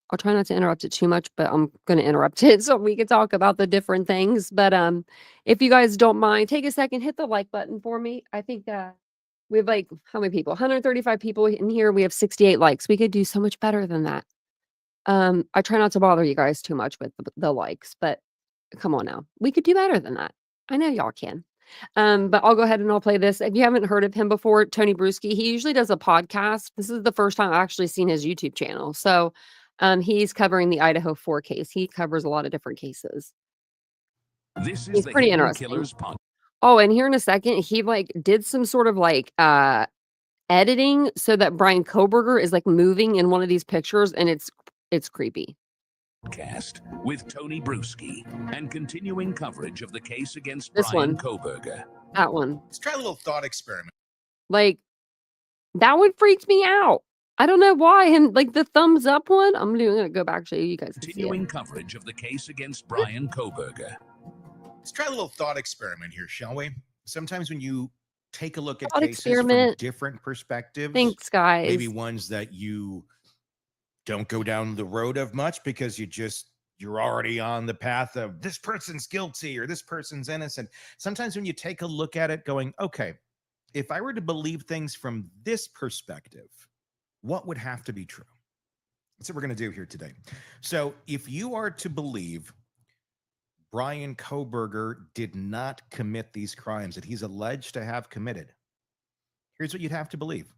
I'll try not to interrupt it too much, but I'm going to interrupt it so we can talk about the different things. But if you guys don't mind, take a second, hit the like button for me. I think we have like, how many people? 135 people in here. We have 68 likes. We could do so much better than that. I try not to bother you guys too much with the likes, but come on now. We could do better than that. I know y'all can. But I'll go ahead and I'll play this. If you haven't heard of him before, Tony Bruschi, he usually does a podcast. This is the first time I've actually seen his YouTube channel. So he's covering the Idaho 4 case. He covers a lot of different cases. This is He's the pretty Hidden interesting. Killers podcast. Oh, and here in a second, he like did some sort of like editing so that Bryan Kohberger is like moving in one of these pictures, and it's creepy. With Tony Bruschi and continuing coverage of the case against This Bryan one. Kohberger. That one. Let's try a little thought experiment. Like, that one freaked me out. I don't know why. And like the thumbs up one, I'm gonna go back so you guys can see Continuing it. coverage of the case against Bryan Kohberger. Let's try a little thought experiment here, shall we? Sometimes when you take a look at Thought cases from experiment. different perspectives, Thanks, guys. maybe ones that you don't go down the road of much because you're already on the path of this person's guilty or this person's innocent. Sometimes when you take a look at it going, okay, if I were to believe things from this perspective, what would have to be true? That's what we're going to do here today. So if you are to believe Bryan Kohberger did not commit these crimes that he's alleged to have committed, here's what you'd have to believe.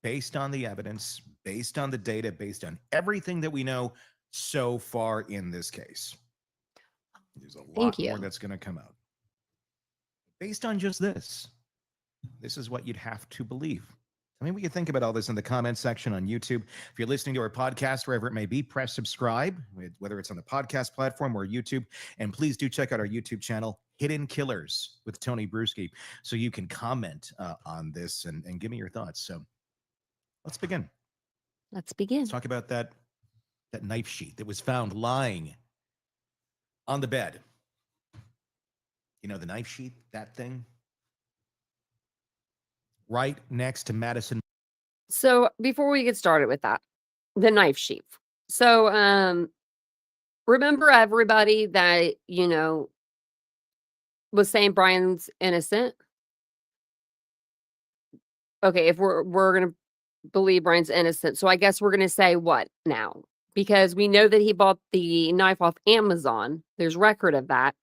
Based on the evidence, based on the data, based on everything that we know so far in this case. There's a lot more that's going to come out. Based on just this is what you'd have to believe. I mean, we can think about all this in the comments section on YouTube. If you're listening to our podcast, wherever it may be, press subscribe, whether it's on the podcast platform or YouTube. And please do check out our YouTube channel, Hidden Killers with Tony Bruschi, so you can comment on this and give me your thoughts. So let's begin. Let's begin. Let's talk about that knife sheath that was found lying on the bed. You know, the knife sheath, that thing? Right next to Madison. So before we get started with that, the knife sheath. So remember everybody that, you know, was saying Bryan's innocent? Okay, if we're going to believe Bryan's innocent. So I guess we're going to say what now? Because we know that he bought the knife off Amazon. There's record of that.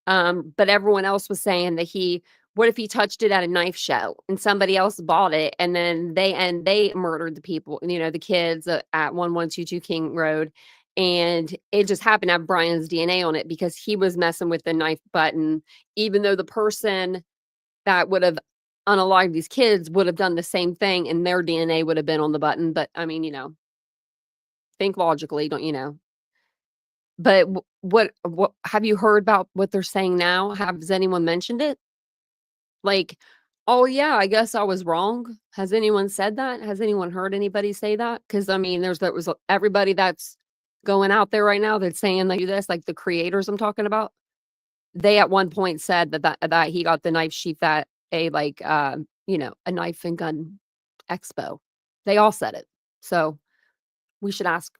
But everyone else was saying that what if he touched it at a knife show and somebody else bought it and then they murdered the people, you know, the kids at 1122 King Road. And it just happened to have Bryan's DNA on it because he was messing with the knife button, even though the person that would have unalived these kids would have done the same thing and their DNA would have been on the button. But I mean, you know, think logically, don't you know? But what have you heard about what they're saying now? Has anyone mentioned it? Like, oh yeah, I guess I was wrong. Has anyone said that? Has anyone heard anybody say that? Because I mean, there was everybody that's going out there right now that's saying they do this, like the creators I'm talking about. They at one point said that he got the knife sheath at a you know, a knife and gun expo. They all said it. So we should ask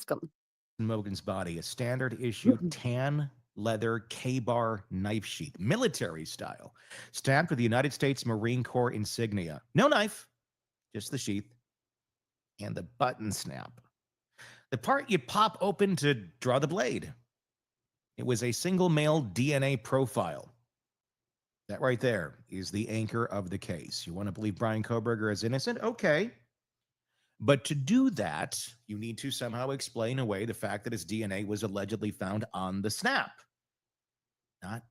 them. Mogan's body, a standard issue tan leather K-bar knife sheath, military style, stamped with the United States Marine Corps insignia. No knife, just the sheath and the button snap. The part you pop open to draw the blade. It was a single male DNA profile. That right there is the anchor of the case. You want to believe Bryan Kohberger is innocent? Okay. But to do that, you need to somehow explain away the fact that his DNA was allegedly found on the snap. Not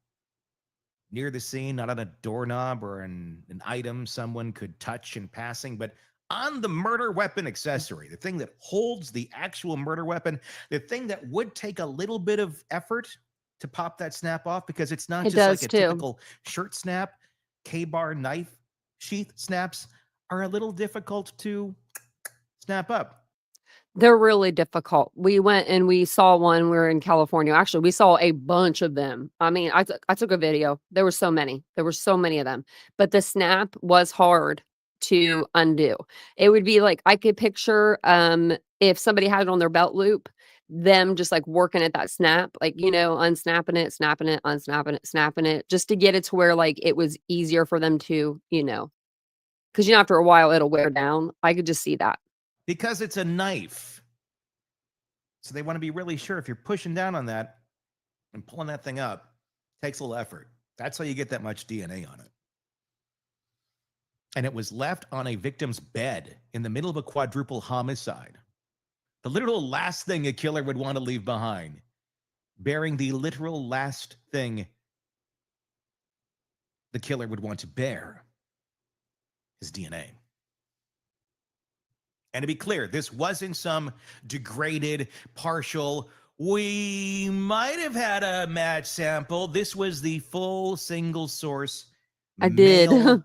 near the scene, not on a doorknob or an item someone could touch in passing, but on the murder weapon accessory, the thing that holds the actual murder weapon, the thing that would take a little bit of effort to pop that snap off, because it's not just like a typical shirt snap. K-bar knife sheath snaps are a little difficult to snap up. They're really difficult. We went and we saw one. We were in California. Actually, we saw a bunch of them. I mean, I took a video. There were so many. There were so many of them. But the snap was hard to undo. It would be like, I could picture if somebody had it on their belt loop, them just like working at that snap, like, you know, unsnapping it, snapping it, unsnapping it, snapping it, just to get it to where like it was easier for them to, you know, because, you know, after a while it'll wear down. I could just see that. Because it's a knife. So they want to be really sure if you're pushing down on that and pulling that thing up, takes a little effort. That's how you get that much DNA on it. And it was left on a victim's bed in the middle of a quadruple homicide. The literal last thing a killer would want to leave behind, bearing the literal last thing the killer would want to bear, his DNA. And to be clear, this wasn't some degraded, partial, we might have had a match sample. This was the full single source male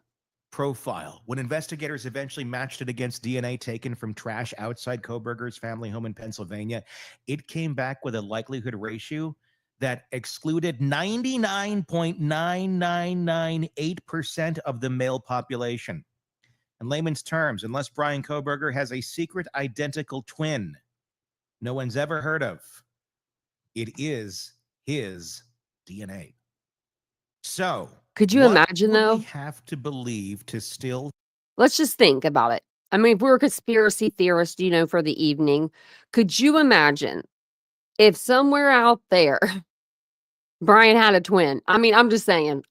profile. When investigators eventually matched it against DNA taken from trash outside Kohberger's family home in Pennsylvania, it came back with a likelihood ratio that excluded 99.9998% of the male population. In layman's terms, unless Bryan Kohberger has a secret identical twin no one's ever heard of, it is his DNA. So, could you imagine, though? We have to believe to still. Let's just think about it. I mean, if we're a conspiracy theorist, you know, for the evening, could you imagine if somewhere out there Bryan had a twin? I mean, I'm just saying.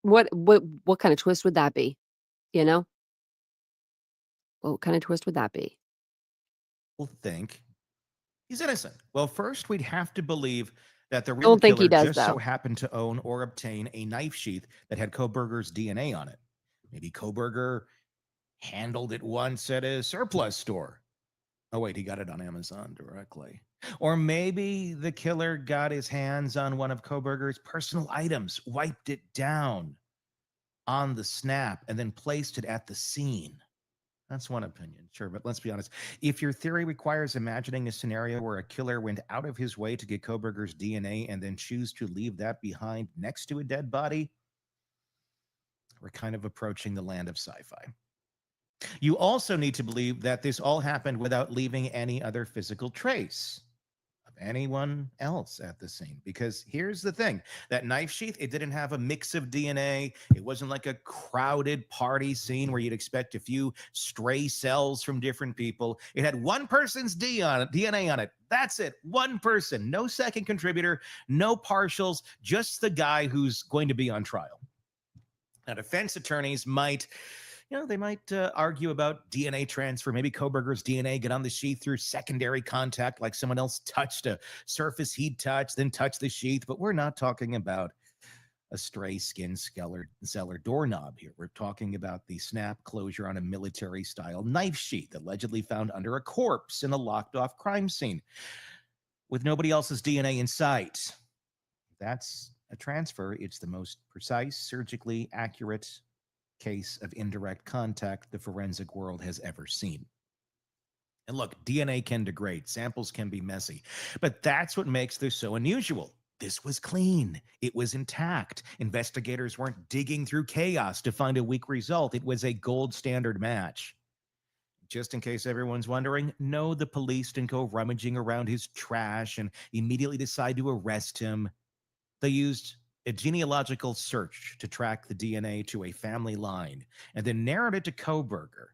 What kind of twist would that be? You know? What kind of twist would that be? We'll think he's innocent. Well, first we'd have to believe that the real killer just so happened to own or obtain a knife sheath that had Kohberger's DNA on it. Maybe Kohberger handled it once at a surplus store. Oh, wait, he got it on Amazon directly. Or maybe the killer got his hands on one of Kohberger's personal items, wiped it down on the snap, and then placed it at the scene. That's one opinion, sure, but let's be honest. If your theory requires imagining a scenario where a killer went out of his way to get Kohberger's DNA and then choose to leave that behind next to a dead body, we're kind of approaching the land of sci-fi. You also need to believe that this all happened without leaving any other physical trace of anyone else at the scene. Because here's the thing, that knife sheath, it didn't have a mix of DNA. It wasn't like a crowded party scene where you'd expect a few stray cells from different people. It had one person's DNA on it. That's it. One person. No second contributor, no partials, just the guy who's going to be on trial. Now, defense attorneys might argue about DNA transfer. Maybe Kohberger's DNA get on the sheath through secondary contact, like someone else touched a surface he'd touched, then touched the sheath. But we're not talking about a stray skin cellar doorknob here. We're talking about the snap closure on a military-style knife sheath, allegedly found under a corpse in a locked-off crime scene, with nobody else's DNA in sight. That's a transfer. It's the most precise, surgically accurate case of indirect contact the forensic world has ever seen. And look, DNA can degrade, samples can be messy, but that's what makes this so unusual. This was clean. It was intact. Investigators weren't digging through chaos to find a weak result. It was a gold standard match. Just in case everyone's wondering, no, the police didn't go rummaging around his trash and immediately decide to arrest him. They used a genealogical search to track the DNA to a family line, and then narrowed it to Kohberger.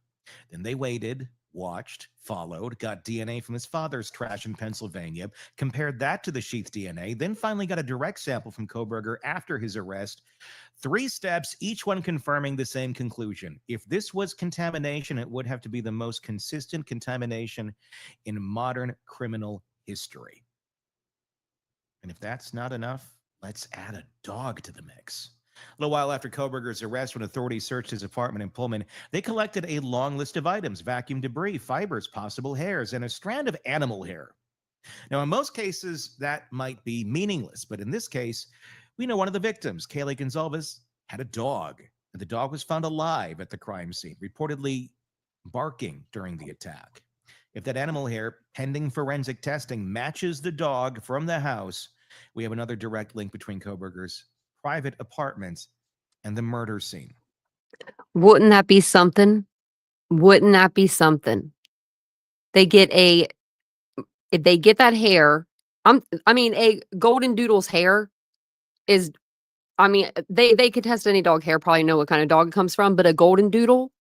Then they waited, watched, followed, got DNA from his father's trash in Pennsylvania, compared that to the sheath DNA, then finally got a direct sample from Kohberger after his arrest. 3 steps, each one confirming the same conclusion. If this was contamination, it would have to be the most consistent contamination in modern criminal history. And if that's not enough, let's add a dog to the mix. A little while after Kohberger's arrest, when authorities searched his apartment in Pullman, they collected a long list of items: vacuum debris, fibers, possible hairs, and a strand of animal hair. Now, in most cases, that might be meaningless, but in this case, we know one of the victims, Kaylee Gonzalez, had a dog, and the dog was found alive at the crime scene, reportedly barking during the attack. If that animal hair, pending forensic testing, matches the dog from the house, we have another direct link between Kohberger's private apartment and the murder scene. Wouldn't that be something? Wouldn't that be something? If they get that hair, a golden doodle's hair is, they could test any dog hair, probably know what kind of dog it comes from, but a golden doodle,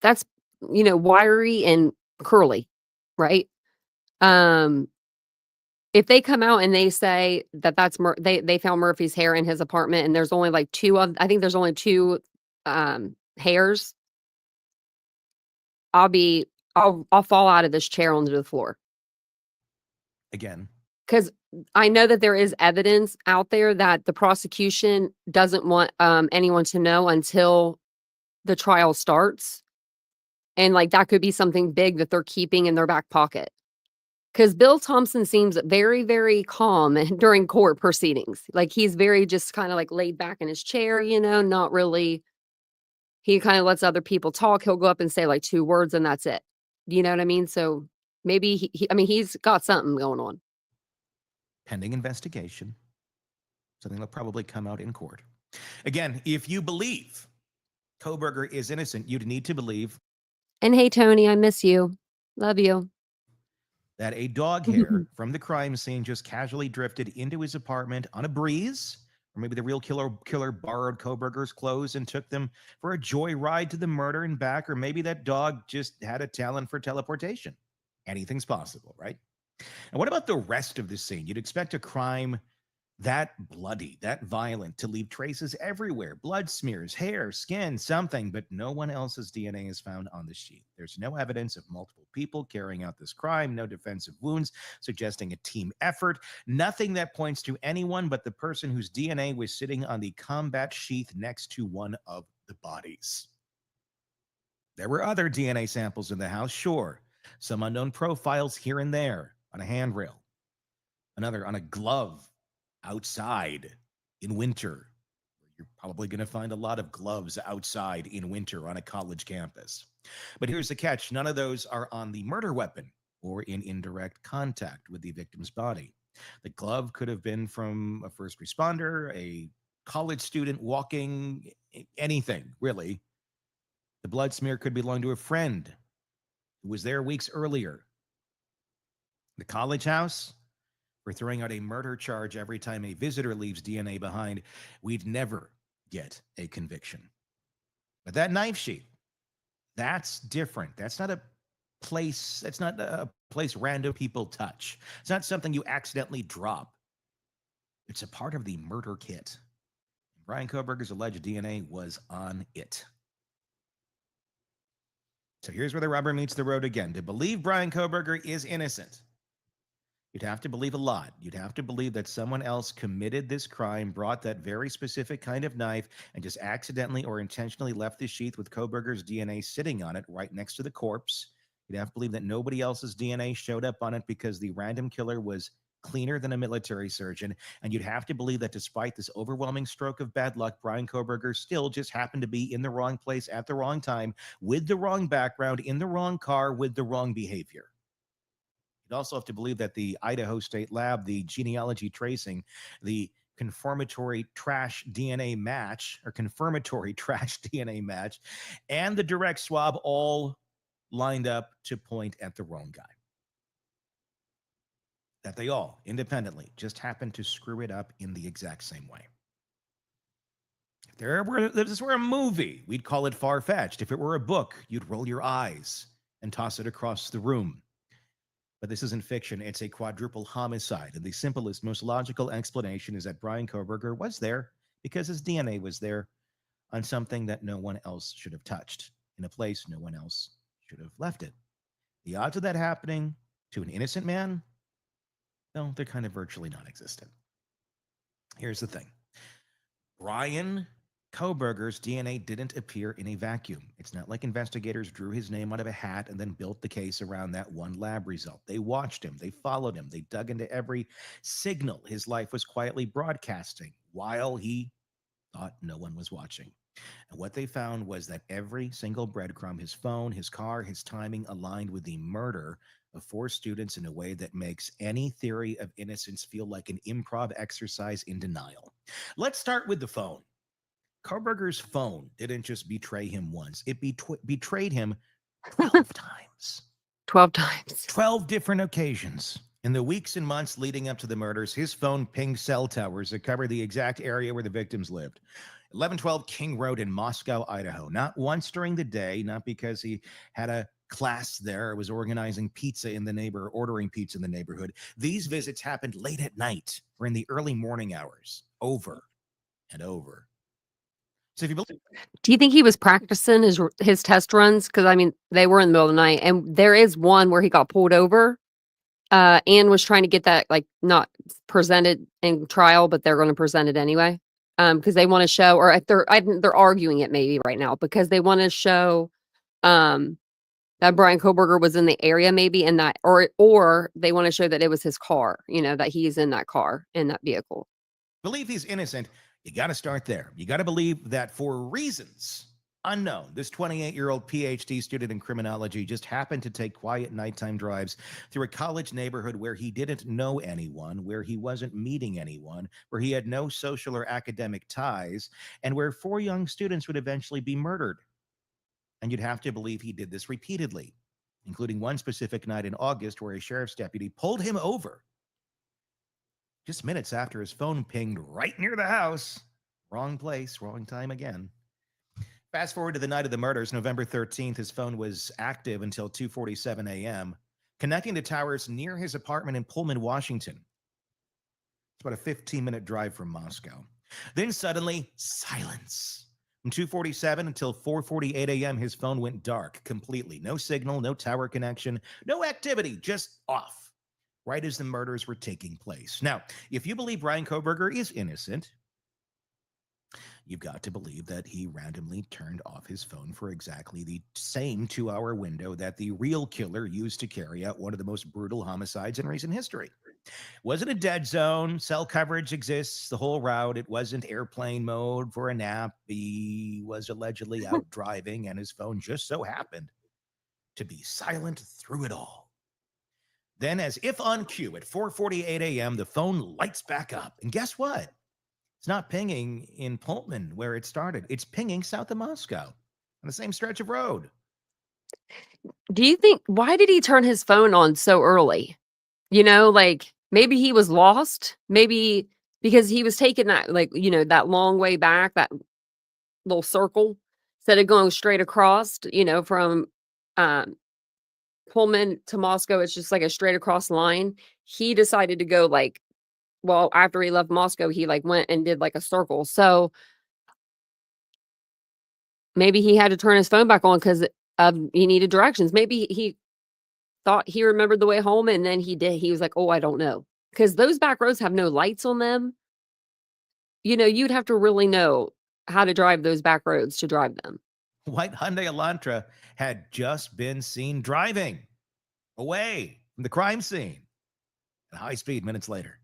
that's, wiry and curly, right? If they come out and they say that they found Murphy's hair in his apartment and there's only like 2 of, I think there's only 2 hairs, I'll fall out of this chair onto the floor. Again, because I know that there is evidence out there that the prosecution doesn't want anyone to know until the trial starts. And like that could be something big that they're keeping in their back pocket. Because Bill Thompson seems very, very calm during court proceedings. Like he's very just kind of like laid back in his chair, not really. He kind of lets other people talk. He'll go up and say like 2 words and that's it. You know what I mean? So maybe he's got something going on. Pending investigation. Something that'll probably come out in court. Again, if you believe Kohberger is innocent, you'd need to believe. And hey, Tony, I miss you. Love you. That a dog hair from the crime scene just casually drifted into his apartment on a breeze, or maybe the real killer borrowed Kohberger's clothes and took them for a joyride to the murder and back, or maybe that dog just had a talent for teleportation. Anything's possible, right? And what about the rest of the scene? You'd expect a crime that bloody, that violent, to leave traces everywhere: blood smears, hair, skin, something, but no one else's DNA is found on the sheet. There's no evidence of multiple people carrying out this crime, no defensive wounds suggesting a team effort, nothing that points to anyone but the person whose DNA was sitting on the combat sheath next to one of the bodies. There were other DNA samples in the house, sure, some unknown profiles here and there on a handrail, another on a glove outside in winter. You're probably going to find a lot of gloves outside in winter on a college campus. But here's the catch: none of those are on the murder weapon or in indirect contact with the victim's body. The glove could have been from a first responder, a college student walking, anything, really. The blood smear could belong to a friend who was there weeks earlier. The college house, we're throwing out a murder charge every time a visitor leaves DNA behind, we'd never get a conviction. But that knife sheath, that's different. That's not a place random people touch. It's not something you accidentally drop. It's a part of the murder kit. Bryan Kohberger's alleged DNA was on it. So here's where the rubber meets the road again. To believe Bryan Kohberger is innocent, you'd have to believe a lot. You'd have to believe that someone else committed this crime, brought that very specific kind of knife, and just accidentally or intentionally left the sheath with Kohberger's DNA sitting on it right next to the corpse. You'd have to believe that nobody else's DNA showed up on it because the random killer was cleaner than a military surgeon. And you'd have to believe that despite this overwhelming stroke of bad luck, Bryan Kohberger still just happened to be in the wrong place at the wrong time, with the wrong background, in the wrong car, with the wrong behavior. You'd also have to believe that the Idaho State Lab, the genealogy tracing, the confirmatory trash DNA match, and the direct swab all lined up to point at the wrong guy. That they all, independently, just happened to screw it up in the exact same way. If If this were a movie, we'd call it far-fetched. If it were a book, you'd roll your eyes and toss it across the room. But this isn't fiction. It's a quadruple homicide. And the simplest, most logical explanation is that Bryan Kohberger was there because his DNA was there on something that no one else should have touched, in a place no one else should have left it. The odds of that happening to an innocent man, well, they're kind of virtually non-existent. Here's the thing. Bryan Kohberger's DNA didn't appear in a vacuum. It's not like investigators drew his name out of a hat and then built the case around that one lab result. They watched him, they followed him, they dug into every signal his life was quietly broadcasting while he thought no one was watching. And what they found was that every single breadcrumb, his phone, his car, his timing, aligned with the murder of 4 students in a way that makes any theory of innocence feel like an improv exercise in denial. Let's start with the phone. Kohberger's phone didn't just betray him once. It betrayed him 12 times. 12 times. 12 different occasions. In the weeks and months leading up to the murders, his phone pinged cell towers that covered the exact area where the victims lived. 1112 King Road in Moscow, Idaho. Not once during the day, not because he had a class there or was ordering pizza in the neighborhood. These visits happened late at night or in the early morning hours, over and over. So if you believe, do you think he was practicing his test runs? Because I mean, they were in the middle of the night, and there is one where he got pulled over. Anne was trying to get that not presented in trial, but they're going to present it anyway. Because they want to show, or if they're arguing it maybe right now because they want to show that Bryan Kohberger was in the area maybe, and that or they want to show that it was his car, that he's in that car, in that vehicle. Believe he's innocent. You got to start there. You got to believe that for reasons unknown, this 28-year-old PhD student in criminology just happened to take quiet nighttime drives through a college neighborhood where he didn't know anyone, where he wasn't meeting anyone, where he had no social or academic ties, and where 4 young students would eventually be murdered. And you'd have to believe he did this repeatedly, including one specific night in August where a sheriff's deputy pulled him over just minutes after his phone pinged right near the house. Wrong place, wrong time again. Fast forward to the night of the murders, November 13th, his phone was active until 2:47 a.m., connecting to towers near his apartment in Pullman, Washington. It's about a 15-minute drive from Moscow. Then suddenly, silence. From 2:47 until 4:48 a.m., his phone went dark completely. No signal, no tower connection, no activity, just off, right as the murders were taking place. Now, if you believe Bryan Kohberger is innocent, you've got to believe that he randomly turned off his phone for exactly the same 2-hour window that the real killer used to carry out one of the most brutal homicides in recent history. Wasn't a dead zone. Cell coverage exists the whole route. It wasn't airplane mode for a nap. He was allegedly out driving, and his phone just so happened to be silent through it all. Then, as if on cue, at 4:48 a.m., the phone lights back up. And guess what? It's not pinging in Pullman, where it started. It's pinging south of Moscow on the same stretch of road. Do you think, why did he turn his phone on so early? Maybe he was lost. Maybe because he was taking that, that long way back, that little circle, instead of going straight across, from Pullman to Moscow. It's just like a straight across line. He decided to go after he left Moscow, he went and did a circle. So maybe he had to turn his phone back on because he needed directions. Maybe he thought he remembered the way home, and then he did. He was like, oh, I don't know. Because those back roads have no lights on them. You'd have to really know how to drive those back roads to drive them. White Hyundai Elantra had just been seen driving away from the crime scene at high speed minutes later.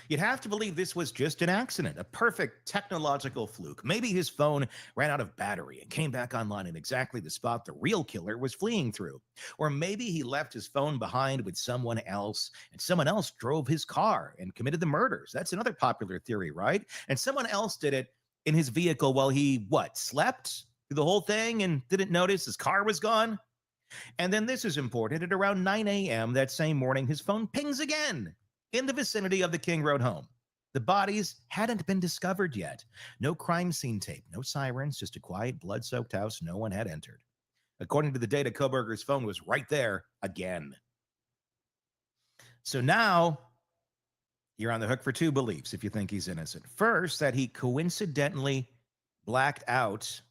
You'd have to believe this was just an accident, a perfect technological fluke. Maybe his phone ran out of battery and came back online in exactly the spot the real killer was fleeing through. Or maybe he left his phone behind with someone else, and someone else drove his car and committed the murders. That's another popular theory, right? And someone else did it in his vehicle while he, slept through the whole thing and didn't notice his car was gone? And then this is important. At around 9 a.m. that same morning, his phone pings again in the vicinity of the King Road home. The bodies hadn't been discovered yet. No crime scene tape, no sirens, just a quiet, blood-soaked house no one had entered. According to the data, Kohberger's phone was right there again. So now you're on the hook for two beliefs if you think he's innocent. First, that he coincidentally blacked out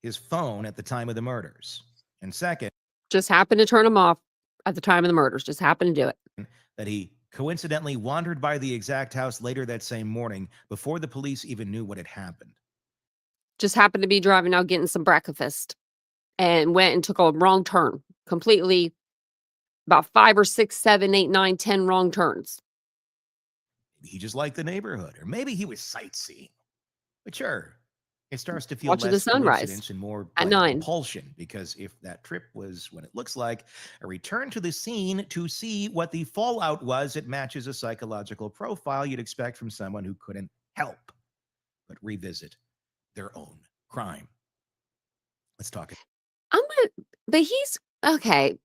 his phone at the time of the murders. And second, just happened to turn him off at the time of the murders. Just happened to do it. That he coincidentally wandered by the exact house later that same morning before the police even knew what had happened. Just happened to be driving out getting some breakfast and went and took a wrong turn. Completely about 5 or 6, 7, 8, 9, 10 wrong turns. Maybe he just liked the neighborhood, or maybe he was sightseeing. But sure, it starts to feel Watching the less sunrise coincidence and more at like 9. compulsion, because if that trip was what it looks like, a return to the scene to see what the fallout was, it matches a psychological profile you'd expect from someone who couldn't help but revisit their own crime. Let's talk. But he's okay.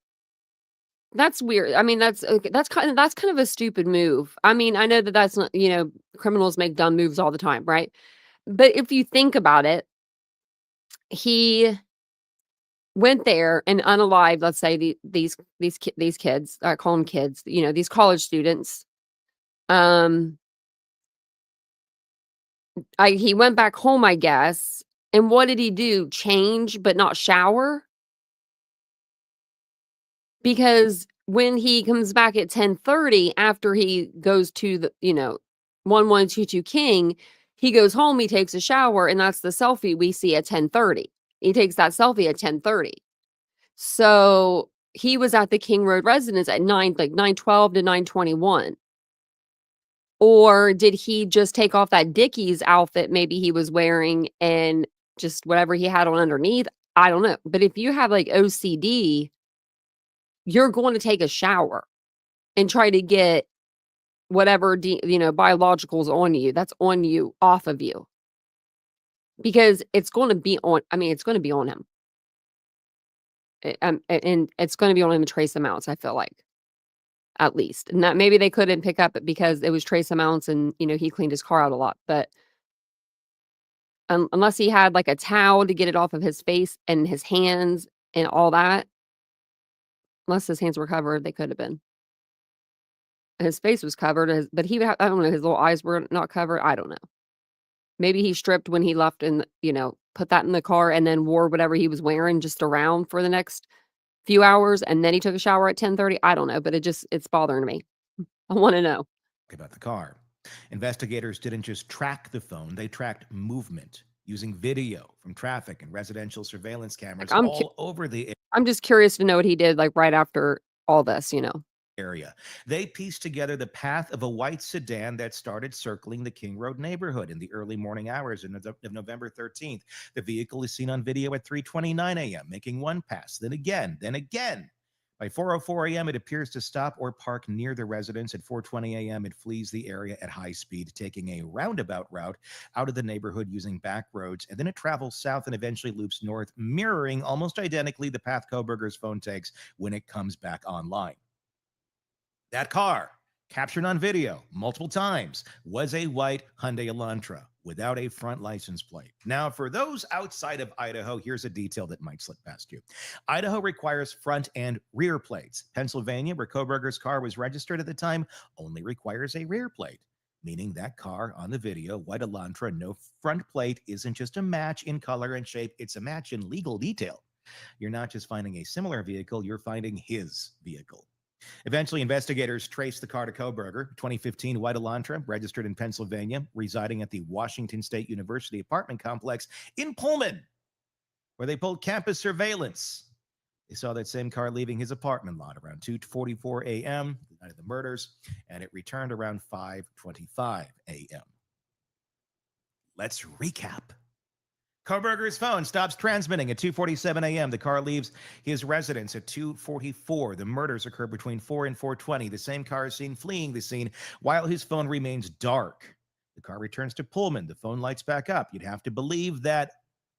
That's weird. I mean, that's kind of a stupid move. I mean, I know that that's not, criminals make dumb moves all the time, right? But if you think about it, he went there and unalived, let's say these kids, I call them kids, these college students. He went back home, I guess. And what did he do? Change, but not shower? Because when he comes back at 10:30 after he goes to the 1122 King, he goes home, he takes a shower, and that's the selfie we see at 10:30. He takes that selfie at 10:30. So he was at the King Road residence at 9:12 to 9:21. Or did he just take off that Dickies outfit maybe he was wearing and just whatever he had on underneath? I don't know. But if you have like OCD, you're going to take a shower and try to get whatever, biologicals on you, that's on you, off of you. Because it's going to be on, it's going to be on him. And it's going to be on him in trace amounts, I feel like. At least. And that maybe they couldn't pick up it because it was trace amounts and, he cleaned his car out a lot. But unless he had like a towel to get it off of his face and his hands and all that, unless his hands were covered, they could have been. His face was covered, but I don't know, his little eyes were not covered. I don't know. Maybe he stripped when he left and, put that in the car and then wore whatever he was wearing just around for the next few hours. And then he took a shower at 10:30. I don't know, but it's bothering me. I want to know. About the car. Investigators didn't just track the phone, they tracked movement using video from traffic and residential surveillance cameras all over the area. I'm just curious to know what he did like right after all this, area. They pieced together the path of a white sedan that started circling the King Road neighborhood in the early morning hours of November 13th. The vehicle is seen on video at 3:29 a.m., making one pass, then again. By 4:04 a.m., it appears to stop or park near the residence. At 4:20 a.m., it flees the area at high speed, taking a roundabout route out of the neighborhood using back roads, and then it travels south and eventually loops north, mirroring almost identically the path Kohberger's phone takes when it comes back online. That car, captured on video multiple times, was a white Hyundai Elantra without a front license plate. Now, for those outside of Idaho, here's a detail that might slip past you. Idaho requires front and rear plates. Pennsylvania, where Kohberger's car was registered at the time, only requires a rear plate, meaning that car on the video, white Elantra, no front plate, isn't just a match in color and shape, it's a match in legal detail. You're not just finding a similar vehicle, you're finding his vehicle. Eventually, investigators traced the car to Kohberger, 2015 white Elantra, registered in Pennsylvania, residing at the Washington State University apartment complex in Pullman, where they pulled campus surveillance. They saw that same car leaving his apartment lot around 2:44 a.m., the night of the murders, and it returned around 5:25 a.m. Let's recap. Kohberger's phone stops transmitting at 2:47 a.m. The car leaves his residence at 2:44. The murders occur between 4 and 4:20. The same car is seen fleeing the scene while his phone remains dark. The car returns to Pullman. The phone lights back up. You'd have to believe that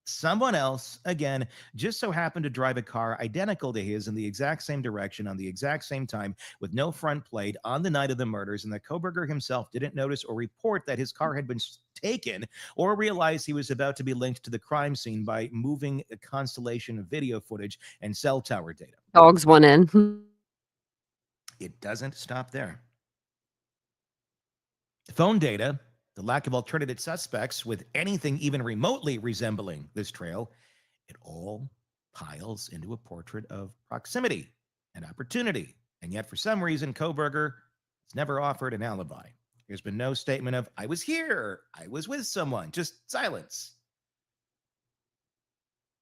Someone else, again, just so happened to drive a car identical to his in the exact same direction on the exact same time with no front plate on the night of the murders, and that Kohberger himself didn't notice or report that his car had been taken or realize he was about to be linked to the crime scene by moving a constellation of video footage and cell tower data. Dogs went in. It doesn't stop there. Phone data, the lack of alternative suspects with anything even remotely resembling this trail, it all piles into a portrait of proximity and opportunity. And yet, for some reason, Kohberger has never offered an alibi. There's been no statement of, I was here, I was with someone, just silence.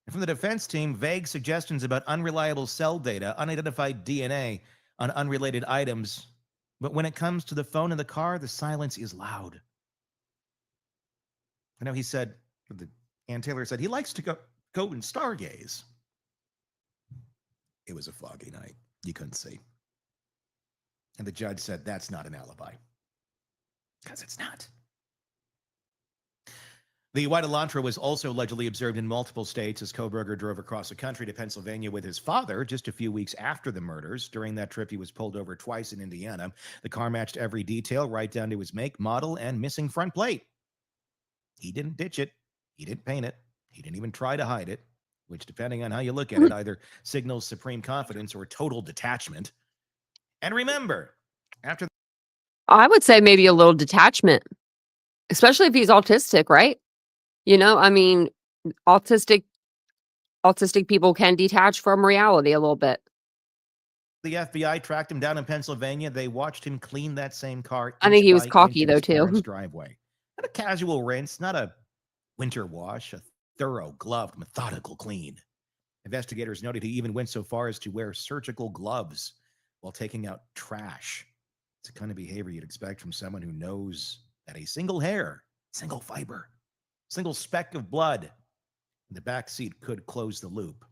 And from the defense team, vague suggestions about unreliable cell data, unidentified DNA on unrelated items. But when it comes to the phone in the car, the silence is loud. I know he said, Ann Taylor said, he likes to go and stargaze. It was a foggy night. You couldn't see. And the judge said, that's not an alibi. Because it's not. The white Elantra was also allegedly observed in multiple states as Kohberger drove across the country to Pennsylvania with his father just a few weeks after the murders. During that trip, he was pulled over twice in Indiana. The car matched every detail, right down to his make, model, and missing front plate. He didn't ditch it. He didn't paint it. He didn't even try to hide it, which, depending on how you look at it, either signals supreme confidence or total detachment. And remember, after I would say maybe a little detachment, especially if he's autistic, right? You know, I mean, autistic people can detach from reality a little bit. the FBI tracked him down in Pennsylvania, they watched him clean that same car. I think he was cocky though too. Driveway. Not a casual rinse, not a winter wash, a thorough, gloved, methodical clean. Investigators noted he even went so far as to wear surgical gloves while taking out trash. It's the kind of behavior you'd expect from someone who knows that a single hair, single fiber, single speck of blood in the back seat could close the loop.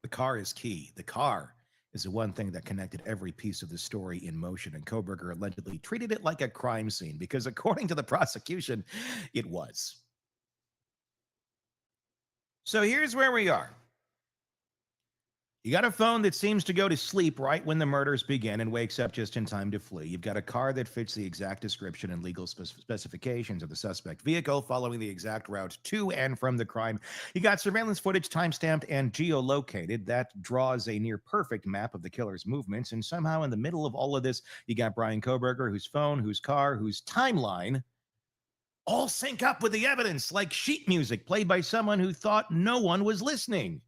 The car is key. The car is the one thing that connected every piece of the story in motion, and Kohberger allegedly treated it like a crime scene because, according to the prosecution, it was. So here's where we are. You got a phone that seems to go to sleep right when the murders begin and wakes up just in time to flee. You've got a car that fits the exact description and legal specifications of the suspect vehicle, following the exact route to and from the crime. You got surveillance footage timestamped and geolocated that draws a near perfect map of the killer's movements. And somehow in the middle of all of this, you got Bryan Kohberger, whose phone, whose car, whose timeline all sync up with the evidence like sheet music played by someone who thought no one was listening.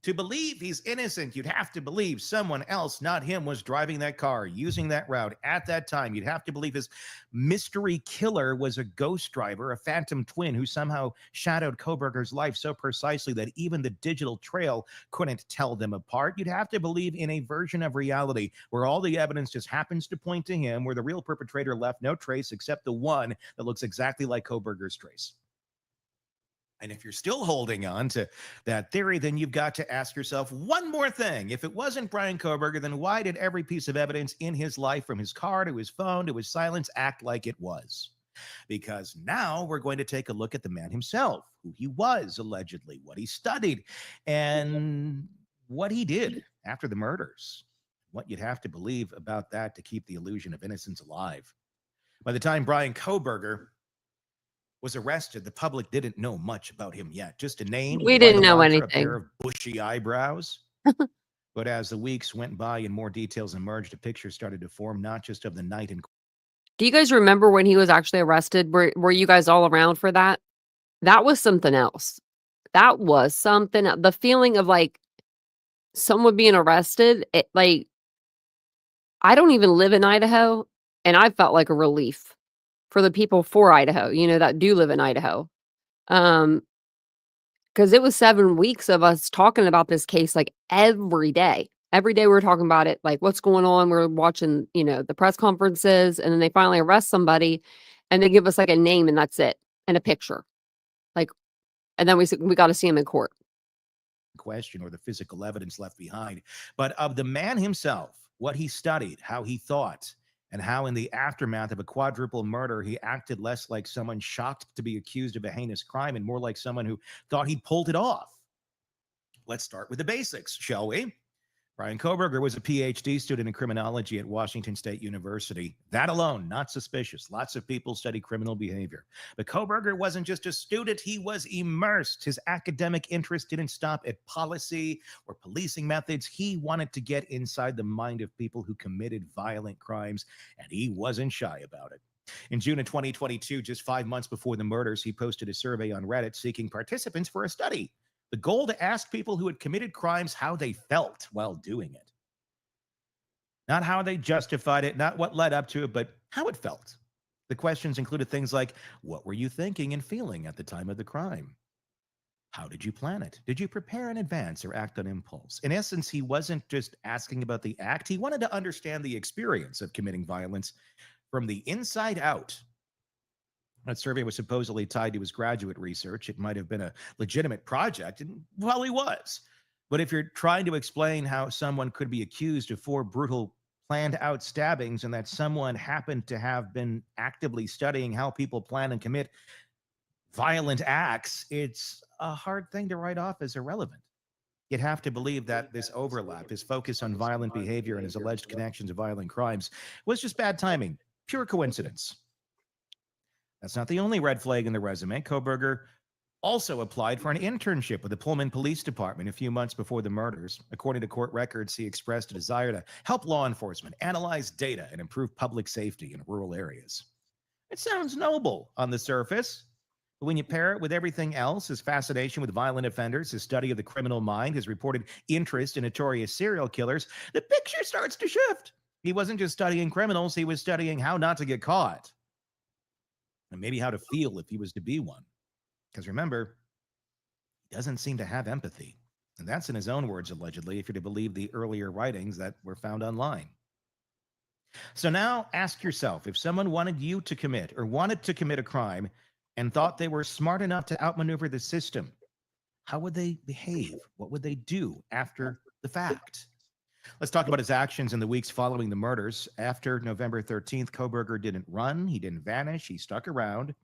To believe he's innocent, you'd have to believe someone else, not him, was driving that car, using that route at that time. You'd have to believe his mystery killer was a ghost driver, a phantom twin who somehow shadowed Kohberger's life so precisely that even the digital trail couldn't tell them apart. You'd have to believe in a version of reality where all the evidence just happens to point to him, where the real perpetrator left no trace except the one that looks exactly like Kohberger's trace. And if you're still holding on to that theory, then you've got to ask yourself one more thing. If it wasn't Bryan Kohberger, then why did every piece of evidence in his life, from his car to his phone to his silence, act like it was? Because now we're going to take a look at the man himself, who he was allegedly, what he studied, and what he did after the murders. What you'd have to believe about that to keep the illusion of innocence alive. By the time Bryan Kohberger was arrested, the public didn't know much about him yet. Just a name. We didn't know a anything. pair of bushy eyebrows. But as the weeks went by and more details emerged, a picture started to form, not just of the night in. Do you guys remember when he was actually arrested? Were you guys all around for that? That was something else. That was something. The feeling of like someone being arrested, like, I don't even live in Idaho, and I felt like a relief for the people for Idaho, you know, that do live in Idaho. Because it was 7 weeks of us talking about this case, like every day. Every day we were talking about it, like what's going on. We're watching, you know, the press conferences, and then they finally arrest somebody and they give us like a name and that's it. And a picture. Like, and then we got to see him in court. Question or the physical evidence left behind, but of the man himself, what he studied, how he thought, and how in the aftermath of a quadruple murder, he acted less like someone shocked to be accused of a heinous crime and more like someone who thought he'd pulled it off. Let's start with the basics, shall we? Bryan Kohberger was a PhD student in criminology at Washington State University. That alone, not suspicious. Lots of people study criminal behavior. But Kohberger wasn't just a student, he was immersed. His academic interest didn't stop at policy or policing methods. He wanted to get inside the mind of people who committed violent crimes, and he wasn't shy about it. In June of 2022, just 5 months before the murders, he posted a survey on Reddit seeking participants for a study. The goal to ask people who had committed crimes how they felt while doing it. Not how they justified it, not what led up to it, but how it felt. The questions included things like, what were you thinking and feeling at the time of the crime? How did you plan it? Did you prepare in advance or act on impulse? In essence, he wasn't just asking about the act. He wanted to understand the experience of committing violence from the inside out. That survey was supposedly tied to his graduate research. It might have been a legitimate project, and well, he was. But if you're trying to explain how someone could be accused of 4 brutal planned out stabbings and that someone happened to have been actively studying how people plan and commit violent acts, it's a hard thing to write off as irrelevant. You'd have to believe that this overlap, his focus on violent behavior and his alleged connection to violent crimes, was just bad timing, pure coincidence. That's not the only red flag in the resume. Kohberger also applied for an internship with the Pullman Police Department a few months before the murders. According to court records, he expressed a desire to help law enforcement analyze data and improve public safety in rural areas. It sounds noble on the surface, but when you pair it with everything else, his fascination with violent offenders, his study of the criminal mind, his reported interest in notorious serial killers, the picture starts to shift. He wasn't just studying criminals, he was studying how not to get caught. And maybe how to feel if he was to be one. Because remember, he doesn't seem to have empathy. And that's in his own words, allegedly, if you're to believe the earlier writings that were found online. So now ask yourself, if someone wanted you to commit or wanted to commit a crime and thought they were smart enough to outmaneuver the system, how would they behave? What would they do after the fact? Let's talk about his actions in the weeks following the murders. After November 13th, Kohberger didn't run. He didn't vanish. He stuck around,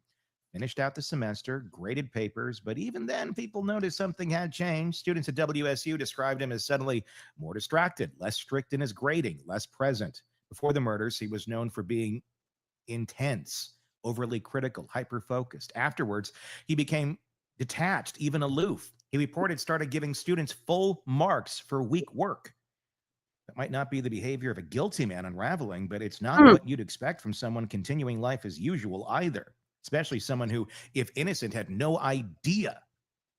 finished out the semester, graded papers. But even then, people noticed something had changed. Students at WSU described him as suddenly more distracted, less strict in his grading, less present. Before the murders, he was known for being intense, overly critical, hyper-focused. Afterwards, he became detached, even aloof. He reported started giving students full marks for weak work. That might not be the behavior of a guilty man unraveling, but it's not what you'd expect from someone continuing life as usual either, especially someone who, if innocent, had no idea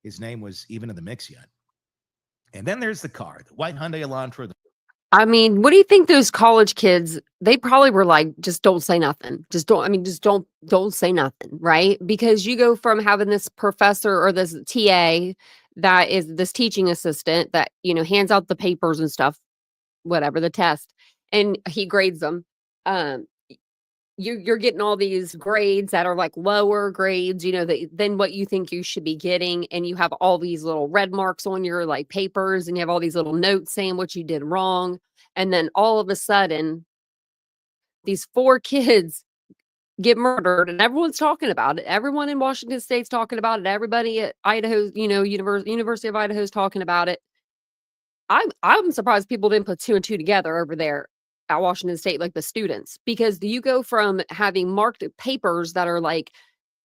his name was even in the mix yet. And then there's the car, the white Hyundai Elantra. I mean, what do you think those college kids, they probably were like, just don't say nothing. Just don't say nothing, right? Because you go from having this professor or this TA that is this teaching assistant that, hands out the papers and stuff, whatever, the test, and he grades them. You're getting all these grades that are like lower grades, than what you think you should be getting. And you have all these little red marks on your like papers, and you have all these little notes saying what you did wrong. And then all of a sudden, these 4 kids get murdered, and everyone's talking about it. Everyone in Washington State's talking about it. Everybody at Idaho, University of Idaho is talking about it. I'm surprised people didn't put 2 and 2 together over there at Washington State, like the students, because you go from having marked papers that are like,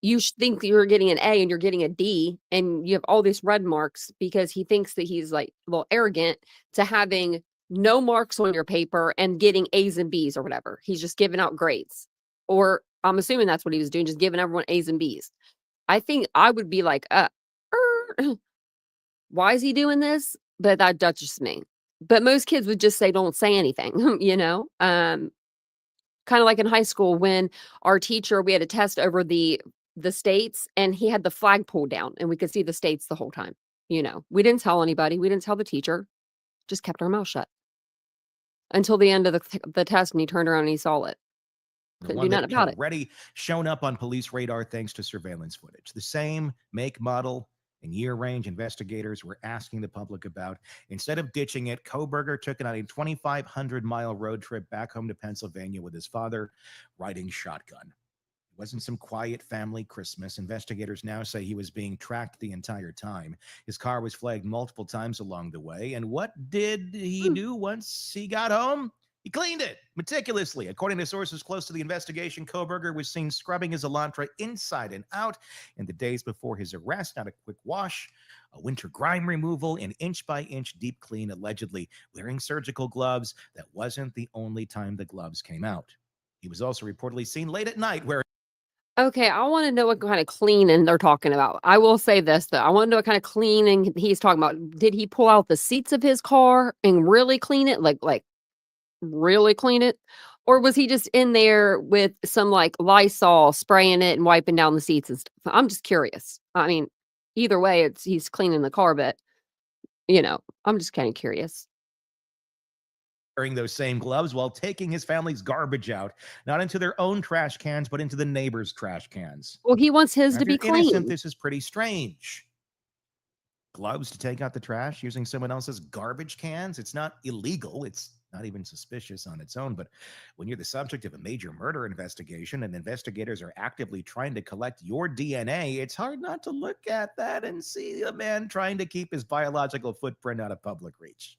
you think you're getting an A and you're getting a D, and you have all these red marks because he thinks that he's like a little arrogant, to having no marks on your paper and getting A's and B's or whatever. He's just giving out grades, or I'm assuming that's what he was doing, just giving everyone A's and B's. I think I would be like, why is he doing this? But that's just me. But most kids would just say, don't say anything, kind of like in high school when our teacher, we had a test over the states, and he had the flag pulled down and we could see the states the whole time. We didn't tell anybody. We didn't tell the teacher, just kept our mouth shut until the end of the test. And he turned around and he saw it. Couldn't do nothing about it. Already shown up on police radar thanks to surveillance footage. The same make, model, In year range, investigators were asking the public about. Instead of ditching it, Kohberger took it on a 2,500-mile road trip back home to Pennsylvania with his father, riding shotgun. It wasn't some quiet family Christmas. Investigators now say he was being tracked the entire time. His car was flagged multiple times along the way. And what did he do once he got home? He cleaned it meticulously. According to sources close to the investigation, Kohberger was seen scrubbing his Elantra inside and out in the days before his arrest. Not a quick wash, a winter grime removal, an inch-by-inch deep clean, allegedly wearing surgical gloves. That wasn't the only time the gloves came out. He was also reportedly seen late at night wearing... Okay, I want to know what kind of cleaning they're talking about. I will say this, though. I want to know what kind of cleaning he's talking about. Did he pull out the seats of his car and really clean it? Like really clean it? Or was he just in there with some like Lysol spraying it and wiping down the seats and stuff? I'm just curious. I mean, either way, he's cleaning the car, but I'm just kind of curious. Wearing those same gloves while taking his family's garbage out, not into their own trash cans, but into the neighbors' trash cans. Well, he wants his Now, to if be you're innocent, clean. this is pretty strange. Gloves to take out the trash using someone else's garbage cans. It's not illegal. It's not even suspicious on its own. But when you're the subject of a major murder investigation and investigators are actively trying to collect your DNA, it's hard not to look at that and see a man trying to keep his biological footprint out of public reach.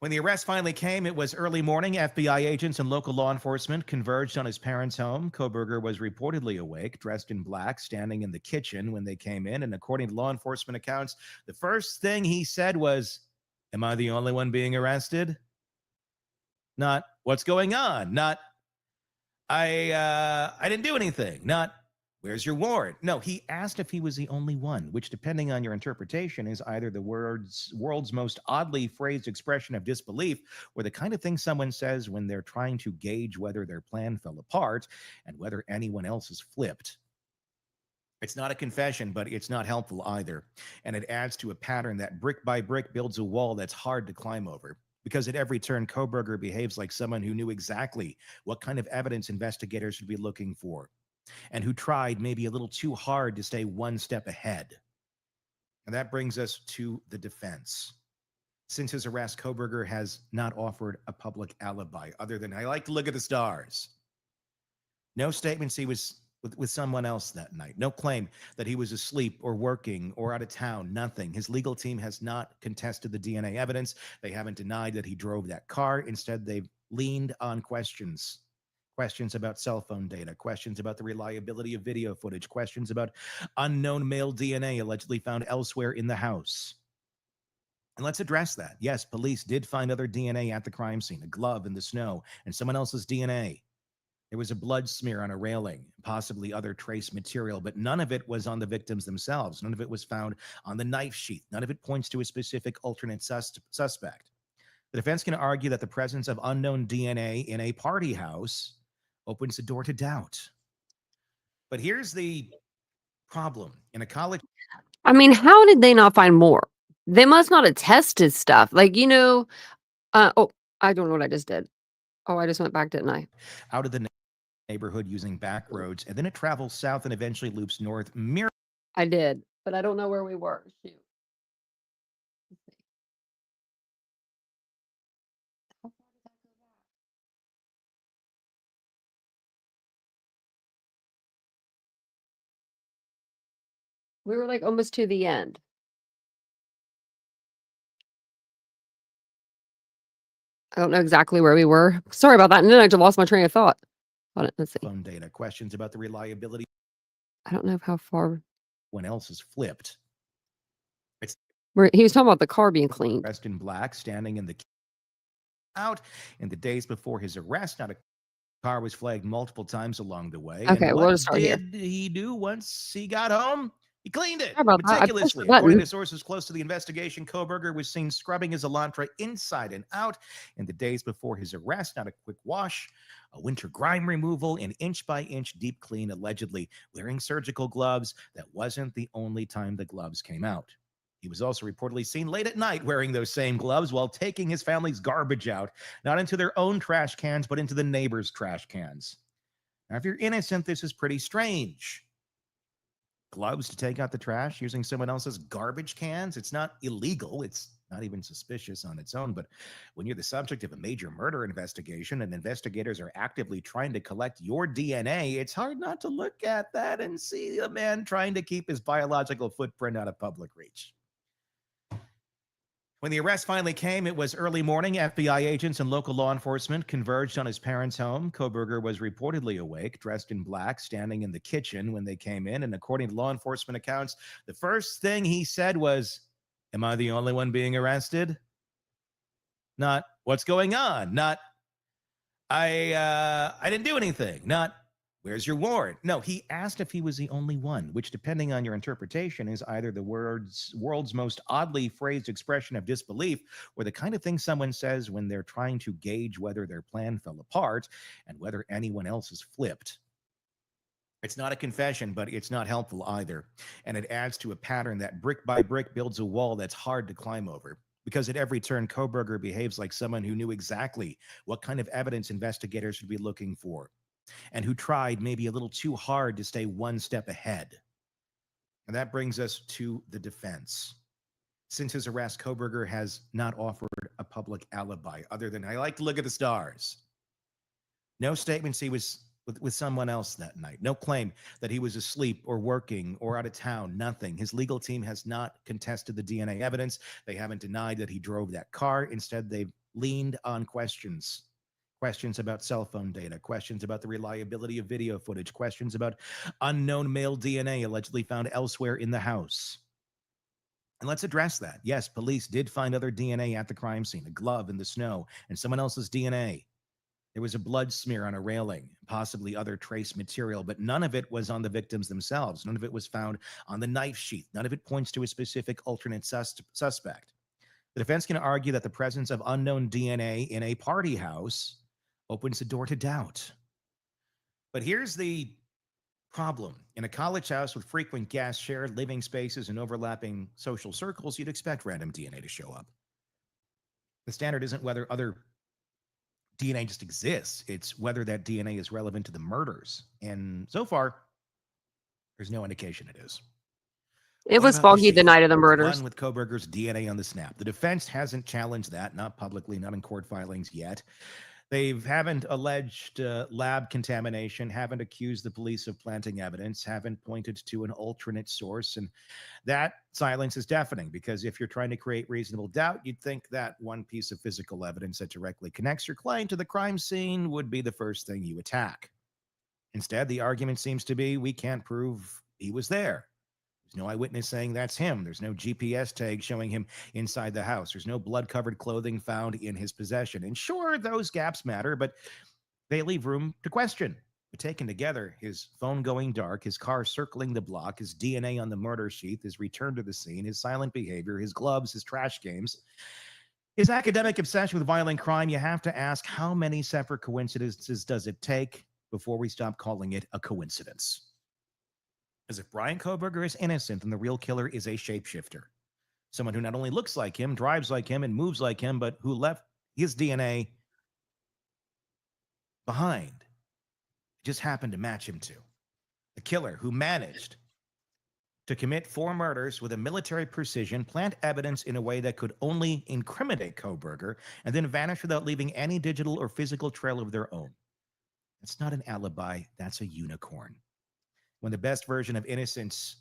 When the arrest finally came, it was early morning. FBI agents and local law enforcement converged on his parents' home. Kohberger was reportedly awake, dressed in black, standing in the kitchen when they came in. And according to law enforcement accounts, the first thing he said was, "Am I the only one being arrested?" Not, "What's going on?" Not, I didn't do anything." Not, "Where's your warrant?" No, he asked if he was the only one, which, depending on your interpretation, is either the world's most oddly phrased expression of disbelief or the kind of thing someone says when they're trying to gauge whether their plan fell apart and whether anyone else is flipped. It's not a confession, but it's not helpful either. And it adds to a pattern that brick by brick builds a wall that's hard to climb over. Because at every turn, Kohberger behaves like someone who knew exactly what kind of evidence investigators should be looking for, and who tried maybe a little too hard to stay one step ahead. And that brings us to the defense. Since his arrest, Kohberger has not offered a public alibi other than, "I like to look at the stars." No statements he was with someone else that night. No claim that he was asleep or working or out of town. Nothing. His legal team has not contested the DNA evidence. They haven't denied that he drove that car. Instead, they've leaned on questions. Questions about cell phone data, questions about the reliability of video footage, questions about unknown male DNA allegedly found elsewhere in the house. And let's address that. Yes, police did find other DNA at the crime scene, a glove in the snow, and someone else's DNA. There was a blood smear on a railing, possibly other trace material, but none of it was on the victims themselves. None of it was found on the knife sheath. None of it points to a specific alternate suspect. The defense can argue that the presence of unknown DNA in a party house opens the door to doubt. But here's the problem. In a college... I mean, how did they not find more? They must not have tested stuff. Like, I don't know what I just did. Oh, I just went back, didn't I? Out of the neighborhood using back roads, and then it travels south and eventually loops north. I did, but I don't know where we were. Shoot. Let's see. How far did that go back? We were like almost to the end. I don't know exactly where we were. Sorry about that. And then I just lost my train of thought. Hold it. Let's see. Phone data, questions about the reliability. I don't know how far. When else is flipped. He was talking about the car being cleaned. Dressed in black, standing in the out in the days before his arrest. Not a car was flagged multiple times along the way. Okay, and we'll what just start here. did he do once he got home? He cleaned it Sorry about that. I pushed the meticulously. button. According to sources close to the investigation, Kohberger was seen scrubbing his Elantra inside and out in the days before his arrest. Not a quick wash, a winter grime removal, an inch-by-inch deep clean, allegedly wearing surgical gloves. That wasn't the only time the gloves came out. He was also reportedly seen late at night wearing those same gloves while taking his family's garbage out, not into their own trash cans, but into the neighbors' trash cans. Now, if you're innocent, this is pretty strange. gloves to take out the trash using someone else's garbage cans. It's not illegal. It's not even suspicious on its own. But when you're the subject of a major murder investigation and investigators are actively trying to collect your DNA, it's hard not to look at that and see a man trying to keep his biological footprint out of public reach. When the arrest finally came, it was early morning. FBI agents and local law enforcement converged on his parents' home. Kohberger was reportedly awake, dressed in black, standing in the kitchen when they came in. And according to law enforcement accounts, the first thing he said was, "Am I the only one being arrested?" Not, "What's going on?" Not, I didn't do anything." Not, "Where's your warrant?" No, he asked if he was the only one, which, depending on your interpretation, is either the world's most oddly phrased expression of disbelief or the kind of thing someone says when they're trying to gauge whether their plan fell apart and whether anyone else is flipped. It's not a confession, but it's not helpful either. And it adds to a pattern that brick by brick builds a wall that's hard to climb over. Because at every turn, Kohberger behaves like someone who knew exactly what kind of evidence investigators should be looking for, and who tried maybe a little too hard to stay one step ahead. And that brings us to the defense. Since his arrest, Kohberger has not offered a public alibi other than, "I like to look at the stars." No statements he was with someone else that night. No claim that he was asleep or working or out of town. Nothing. His legal team has not contested the DNA evidence. They haven't denied that he drove that car. Instead, they've leaned on questions about cell phone data, questions about the reliability of video footage, questions about unknown male DNA allegedly found elsewhere in the house. And let's address that. Yes, police did find other DNA at the crime scene, a glove in the snow, and someone else's DNA. There was a blood smear on a railing, possibly other trace material, but none of it was on the victims themselves. None of it was found on the knife sheath. None of it points to a specific alternate suspect. The defense can argue that the presence of unknown DNA in a party house opens the door to doubt. But here's the problem. In a college house with frequent guests, shared living spaces, and overlapping social circles, you'd expect random DNA to show up. The standard isn't whether other DNA just exists. It's whether that DNA is relevant to the murders. And so far, there's no indication it is. It was foggy the night of the murders. One with Kohberger's DNA on the snap. The defense hasn't challenged that, not publicly, not in court filings yet. They haven't alleged lab contamination, haven't accused the police of planting evidence, haven't pointed to an alternate source. And that silence is deafening, because if you're trying to create reasonable doubt, you'd think that one piece of physical evidence that directly connects your client to the crime scene would be the first thing you attack. Instead, the argument seems to be, we can't prove he was there. There's no eyewitness saying that's him. There's no GPS tag showing him inside the house. There's no blood-covered clothing found in his possession. And sure, those gaps matter, but they leave room to question. But taken together, his phone going dark, his car circling the block, his DNA on the murder sheath, his return to the scene, his silent behavior, his gloves, his trash games, his academic obsession with violent crime, you have to ask, how many separate coincidences does it take before we stop calling it a coincidence? As if Bryan Kohberger is innocent and the real killer is a shapeshifter. Someone who not only looks like him, drives like him, and moves like him, but who left his DNA behind. It just happened to match him to. A killer who managed to commit 4 murders with a military precision, plant evidence in a way that could only incriminate Kohberger, and then vanish without leaving any digital or physical trail of their own. That's not an alibi, that's a unicorn. When the best version of innocence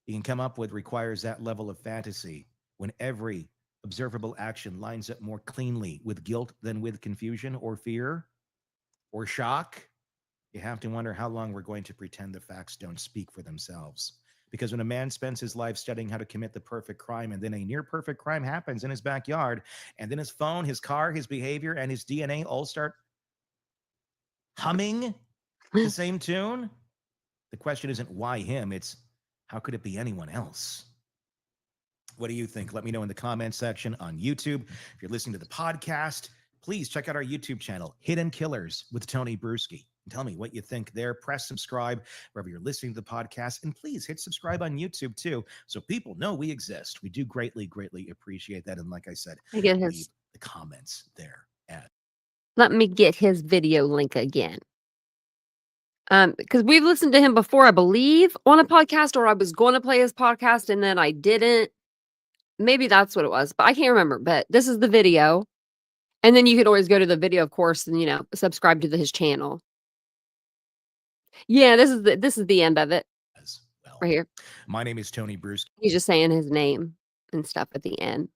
you can come up with requires that level of fantasy, when every observable action lines up more cleanly with guilt than with confusion or fear or shock, you have to wonder how long we're going to pretend the facts don't speak for themselves. Because when a man spends his life studying how to commit the perfect crime, and then a near-perfect crime happens in his backyard, and then his phone, his car, his behavior, and his DNA all start humming the same tune, the question isn't why him, it's how could it be anyone else? What do you think? Let me know in the comments section on YouTube. If you're listening to the podcast, please check out our YouTube channel, Hidden Killers with Tony Bruschi. And tell me what you think there. Press subscribe wherever you're listening to the podcast. And please hit subscribe on YouTube too, so people know we exist. We do greatly, greatly appreciate that. And like I said, leave the comments there. Let me get his video link again. Because we've listened to him before, I believe, on a podcast, or I was going to play his podcast and then I didn't. Maybe that's what it was, but I can't remember. But this is the video. And then you could always go to the video, of course, and, subscribe to his channel. Yeah, this is the end of it. As well. Right here. My name is Tony Bruce. He's just saying his name and stuff at the end.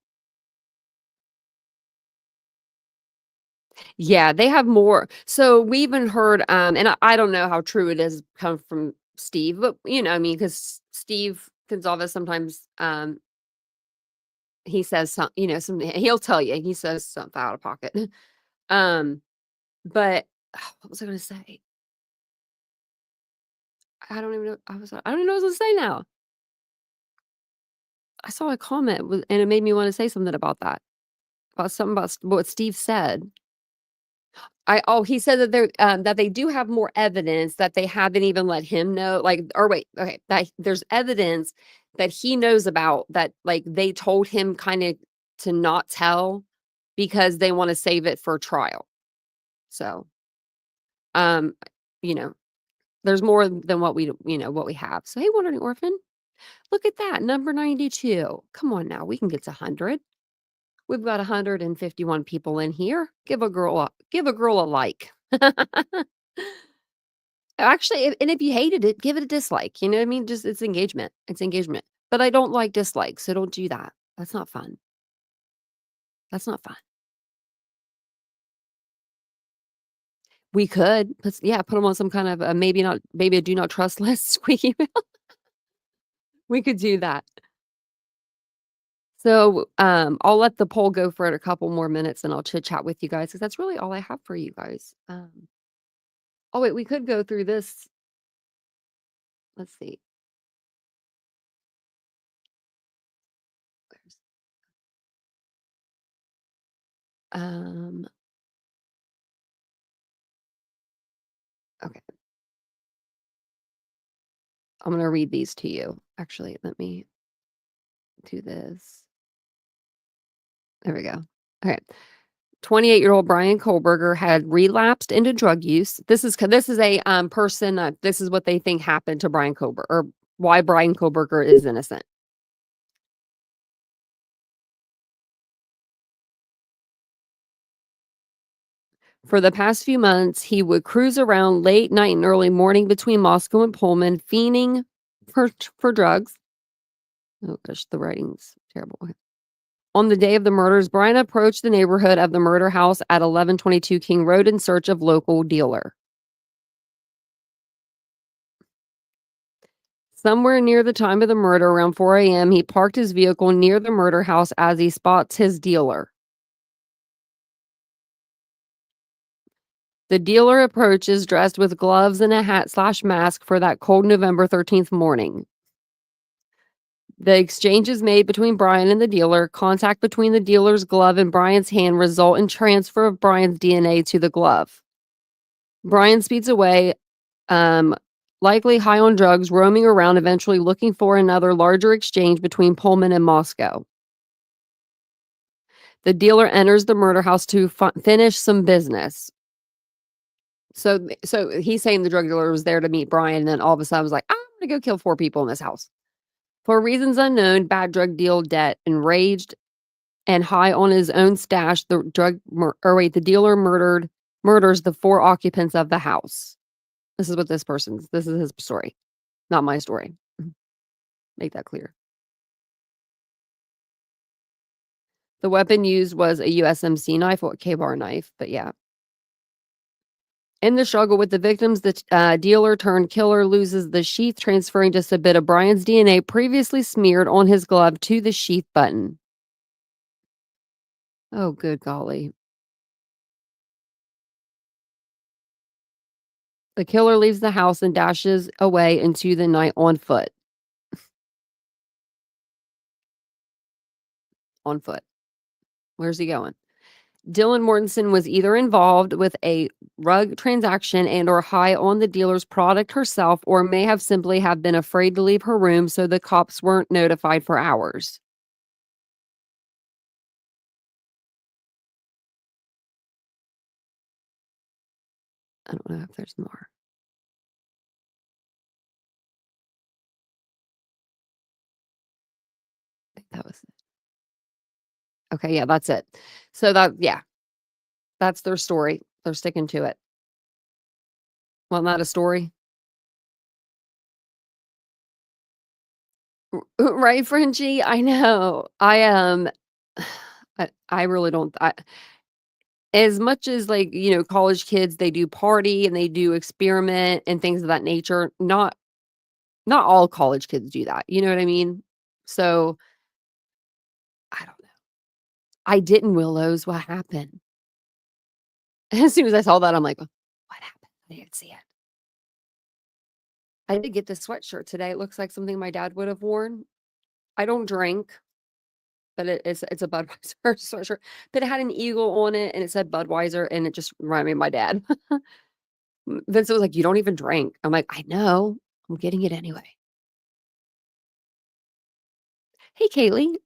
Yeah, they have more. So we even heard, and I don't know how true it is come from Steve, but because Steve Gonzalez sometimes he says something, he'll tell you he says something out of pocket. But what was I gonna say? I don't even know. I don't even know what I was gonna say now. I saw a comment and it made me want to say something about that. About something about what Steve said. He said that that they do have more evidence that they haven't even let him know. That there's evidence that he knows about that, like they told him kind of to not tell because they want to save it for trial. So, there's more than what we have. So, hey, Wandering Orphan, look at that, number 92. Come on now, we can get to 100. We've got 151 people in here. Give a girl a like. Actually, if you hated it, give it a dislike. You know what I mean? Just it's engagement. It's engagement. But I don't like dislikes, so don't do that. That's not fun. That's not fun. We could, put them on some kind of a maybe a do not trust list. Squeaky wheel. We could do that. So I'll let the poll go for a couple more minutes and I'll chit chat with you guys because that's really all I have for you guys. Oh wait, we could go through this. Let's see. Okay. I'm gonna read these to you. Actually, let me do this. There we go. Okay. 28-year-old Bryan Kohberger had relapsed into drug use. This is a person. This is what they think happened to Bryan Kohberger, or why Bryan Kohberger is innocent. For the past few months, he would cruise around late night and early morning between Moscow and Pullman, fiending for drugs. Oh gosh, the writing's terrible. On the day of the murders, Bryan approached the neighborhood of the murder house at 1122 King Road in search of local dealer. Somewhere near the time of the murder, around 4 a.m., he parked his vehicle near the murder house as he spots his dealer. The dealer approaches dressed with gloves and a hat/mask for that cold November 13th morning. The exchange is made between Bryan and the dealer. Contact between the dealer's glove and Bryan's hand result in transfer of Bryan's DNA to the glove. Bryan speeds away, likely high on drugs, roaming around, eventually looking for another larger exchange between Pullman and Moscow. The dealer enters the murder house to finish some business. So he's saying the drug dealer was there to meet Bryan, and then all of a sudden was like, I'm going to go kill 4 people in this house. For reasons unknown, bad drug deal debt, enraged and high on his own stash, the dealer murders the 4 occupants of the house. This is his story, not my story. Make that clear. The weapon used was a USMC knife or a K-bar knife, but yeah. In the struggle with the victims, the dealer turned killer loses the sheath, transferring just a bit of Bryan's DNA previously smeared on his glove to the sheath button. Oh, good golly. The killer leaves the house and dashes away into the night on foot. On foot. Where's he going? Dylan Mortensen was either involved with a rug transaction and or high on the dealer's product herself, or may have simply have been afraid to leave her room, so the cops weren't notified for hours. I don't know if there's more. listen. Okay, yeah, that's it. So that's their story. They're sticking to it. Well, not a story. Right, Frenchie? I know. I really don't. As much as like, college kids, they do party and they do experiment and things of that nature. Not all college kids do that. You know what I mean? So I don't know. I didn't Willows. What happened? As soon as I saw that, I'm like, what happened? I didn't see it. I did get this sweatshirt today. It looks like something my dad would have worn. I don't drink, but it's a Budweiser sweatshirt. But it had an eagle on it and it said Budweiser and it just reminded me of my dad. Vince was like, you don't even drink. I'm like, I know. I'm getting it anyway. Hey, Kaylee.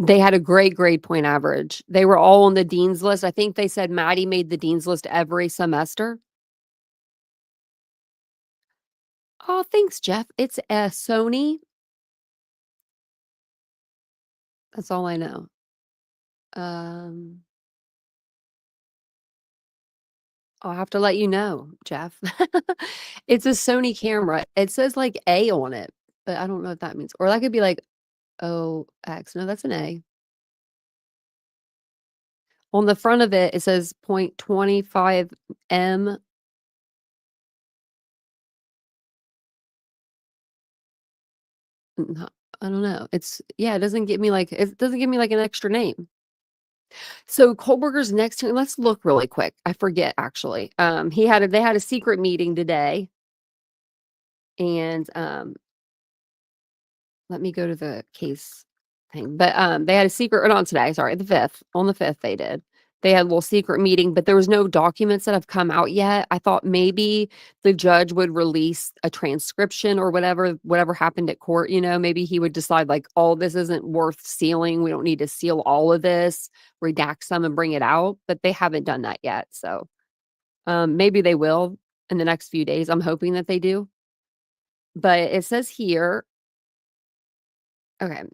They had a great grade point average. They were all on the dean's list. I think they said Maddie made the dean's list every semester. Oh, thanks, Jeff. It's a Sony. That's all I know. I'll have to let you know, Jeff. It's a Sony camera. It says like A on it, but I don't know what that means. Or that could be like OX. No, that's an A. On the front of it, it says 0.25 M. I don't know. It doesn't give me like an extra name. So Kohberger's next to, let's look really quick. I forget actually. They had a secret meeting today. And let me go to the case thing. But they had a secret, or not today, sorry, the 5th. On the 5th they did. They had a little secret meeting, but there was no documents that have come out yet. I thought maybe the judge would release a transcription or whatever happened at court, maybe he would decide like, oh, this isn't worth sealing. We don't need to seal all of this, redact some and bring it out, but they haven't done that yet. So maybe they will in the next few days. I'm hoping that they do. But it says here, okay,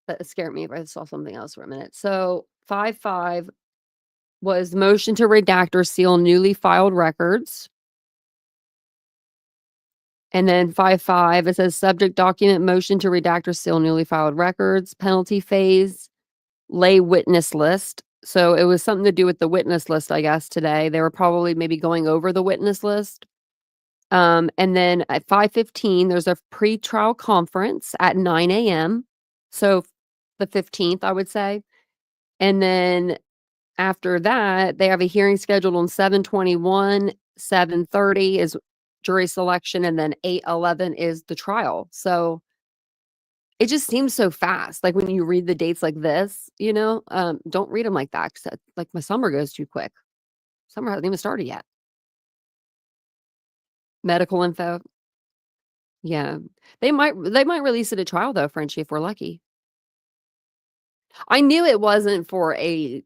that scared me if I saw something else for a minute. So 5.5 was motion to redact or seal newly filed records. And then 5.5, it says subject document motion to redact or seal newly filed records. Penalty phase, lay witness list. So it was something to do with the witness list, I guess, today. They were probably maybe going over the witness list. And then at 5:15, there's a pre-trial conference at 9 a.m. So the 15th, I would say. And then after that, they have a hearing scheduled on 7/21, 7:30 is jury selection, and then 8/11 is the trial. So it just seems so fast. Like when you read the dates like this, don't read them like that. 'Cause like my summer goes too quick. Summer hasn't even started yet. Medical info. Yeah. They might release it at trial though, Frenchie, if we're lucky. I knew it wasn't for a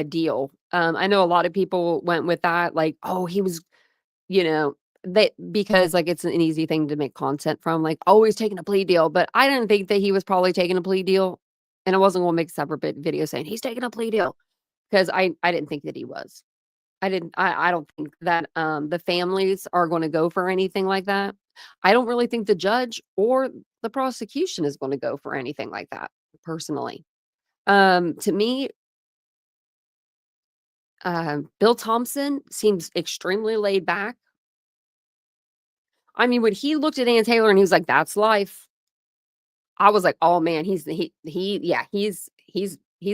deal. I know a lot of people went with that, like, oh, he was, because like it's an easy thing to make content from, like, oh, he's taking a plea deal. But I didn't think that he was probably taking a plea deal. And I wasn't gonna make a separate video saying he's taking a plea deal. Because I didn't think that he was. I don't think that the families are going to go for anything like that. I don't really think the judge or the prosecution is going to go for anything like that, personally. To me, Bill Thompson seems extremely laid back. I mean, when he looked at Ann Taylor and he was like, "That's life," I was like, "Oh man, he's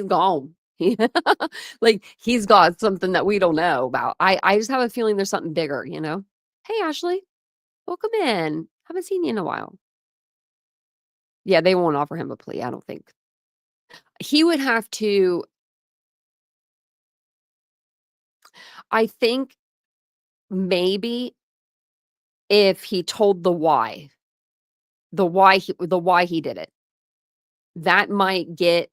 gone." Like he's got something that we don't know about. I just have a feeling there's something bigger, Hey, Ashley, welcome in. Haven't seen you in a while. Yeah, they won't offer him a plea, I don't think. He would have to, I think maybe if he told the why he did it, that might get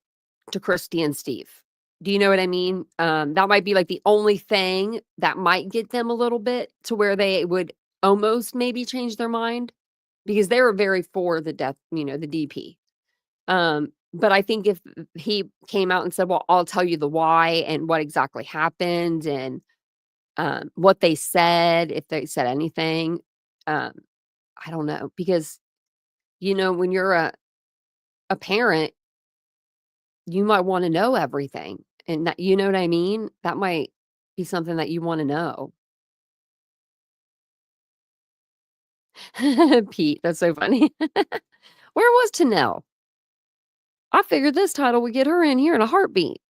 to Christy and Steve. Do you know what I mean? That might be like the only thing that might get them a little bit to where they would almost maybe changed their mind because they were very for the death, the DP. But I think if he came out and said, well, I'll tell you the why and what exactly happened and what they said, if they said anything, I don't know. Because, when you're a parent, you might want to know everything. And that, you know what I mean? That might be something that you want to know. Pete, that's so funny. Where was Tanel? I figured this title would get her in here in a heartbeat.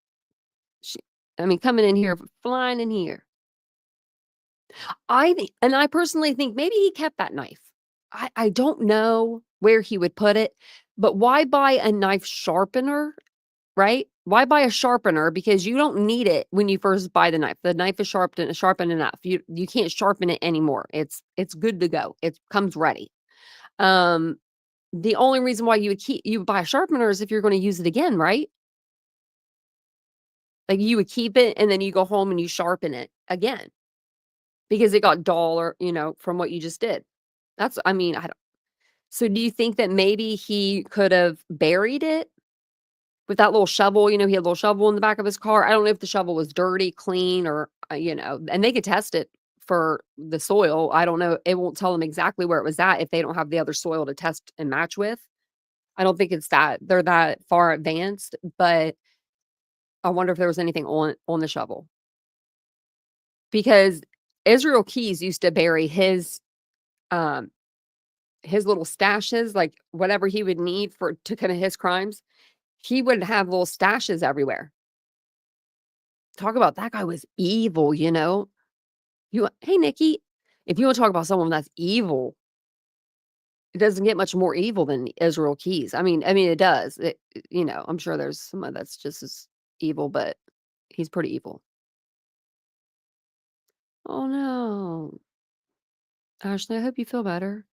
Coming in here, flying in here. I personally think maybe he kept that knife. I don't know where he would put it, but why buy a knife sharpener, right? Why buy a sharpener? Because you don't need it when you first buy the knife. The knife is sharpened enough. You can't sharpen it anymore. It's good to go. It comes ready. The only reason why you buy a sharpener is if you're going to use it again, right? Like you would keep it and then you go home and you sharpen it again because it got duller, from what you just did. I don't. So do you think that maybe he could have buried it with that little shovel? He had a little shovel in the back of his car. I don't know if the shovel was dirty, clean, or, and they could test it for the soil. I don't know. It won't tell them exactly where it was at if they don't have the other soil to test and match with. I don't think they're that far advanced, but I wonder if there was anything on the shovel. Because Israel Keys used to bury his little stashes, like whatever he would need to commit his crimes. He would have little stashes everywhere. Talk about that guy was evil, Hey, Nikki, if you want to talk about someone that's evil, it doesn't get much more evil than Israel Keys. It does. I'm sure there's someone that's just as evil, but he's pretty evil. Oh no. Ashley, I hope you feel better.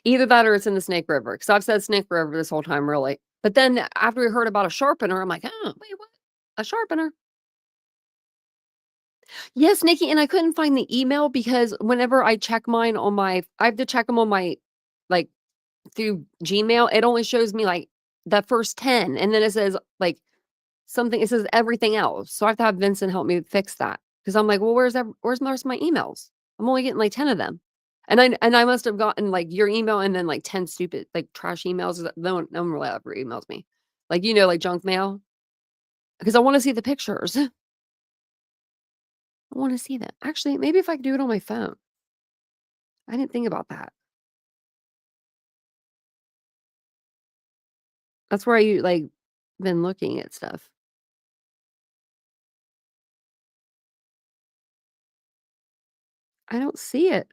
Either that or it's in the Snake River. Because I've said Snake River this whole time, really. But then after we heard about a sharpener, I'm like, oh, wait, what? A sharpener? Yes, Nikki, and I couldn't find the email because whenever I check mine I have to check them on my, like, through Gmail. It only shows me, like, the first 10. And then it says, like, something. It says everything else. So I have to have Vincent help me fix that. Because I'm like, well, where's the rest of my emails? I'm only getting, like, 10 of them. And I must have gotten, like, your email and then, like, 10 stupid, like, trash emails. No one really ever emails me. Like, like, junk mail. Because I want to see the pictures. I want to see that. Actually, maybe if I could do it on my phone. I didn't think about that. That's where I, like, been looking at stuff. I don't see it.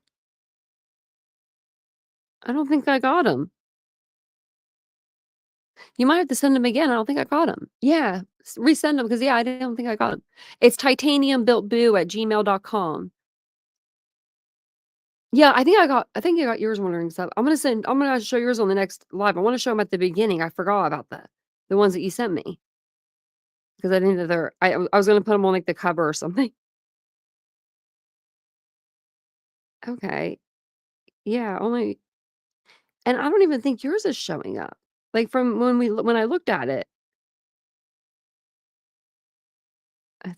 I don't think I got them. You might have to send them again. I don't think I got them. Yeah, resend them because, I don't think I got them. It's titaniumbuiltboo@gmail.com. Yeah, I think I got yours wondering stuff. I'm gonna show yours on the next live. I want to show them at the beginning. I forgot about the ones that you sent me because I didn't know I was gonna put them on like the cover or something. Okay, yeah, only, and I don't even think yours is showing up. Like from when I looked at it, I'm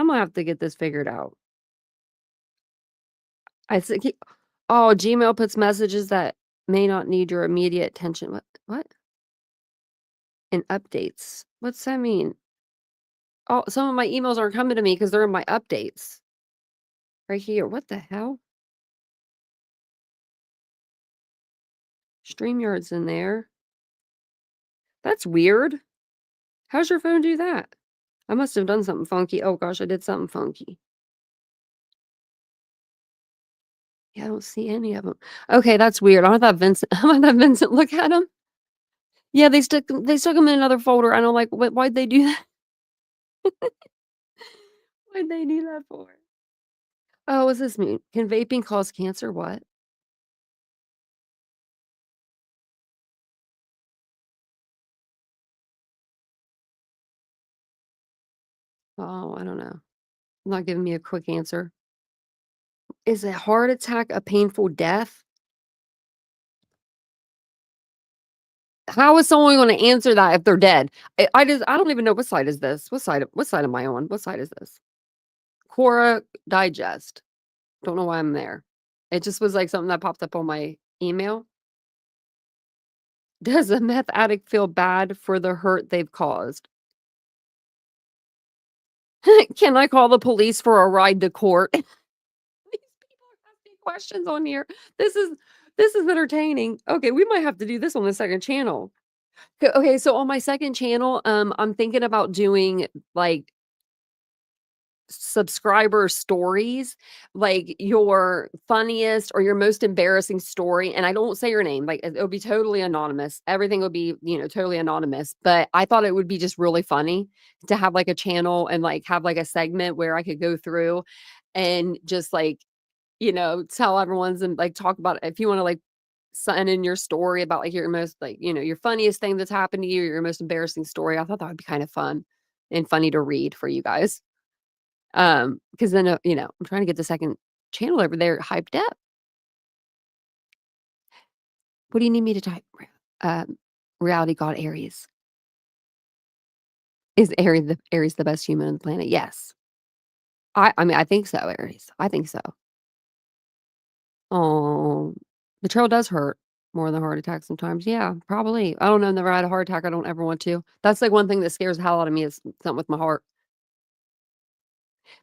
gonna have to get this figured out. I think. Oh, Gmail puts messages that may not need your immediate attention. What? And updates. What's that mean? Oh, some of my emails aren't coming to me because they're in my updates. Right here. What the hell? StreamYard's in there. That's weird. How's your phone do that? I must have done something funky. Oh gosh, I did something funky. Yeah, I don't see any of them. Okay, that's weird. I thought Vincent. I thought Vincent look at them. Yeah, they stuck them in another folder. I don't like. Why'd they do that? Why'd they do that for? Oh, what's this mean? Can vaping cause cancer? What? Oh, I don't know. Not giving me a quick answer. Is a heart attack a painful death? How is someone going to answer that if they're dead? I don't even know what side is this. What side am I on? What side is this? Quora Digest. Don't know why I'm there. It just was like something that popped up on my email. Does a meth addict feel bad for the hurt they've caused? Can I call the police for a ride to court? These people are asking questions on here. This is entertaining. Okay, we might have to do this on the second channel. Okay, so on my second channel, I'm thinking about doing like subscriber stories, like your funniest or your most embarrassing story. And I don't say your name, like it'll be totally anonymous. Everything will be, totally anonymous. But I thought it would be just really funny to have like a channel and like have like a segment where I could go through and just like, tell everyone's and like talk about if you want to like send in your story about like your most like, your funniest thing that's happened to you, your most embarrassing story. I thought that would be kind of fun and funny to read for you guys. Because then, I'm trying to get the second channel over there hyped up. What do you need me to type? Reality God Aries. Is Aries the best human on the planet? Yes. I mean, I think so, Aries. I think so. Oh, the trail does hurt more than a heart attack sometimes. Yeah, probably. I don't know. Never had a heart attack. I don't ever want to. That's like one thing that scares the hell out of me is something with my heart.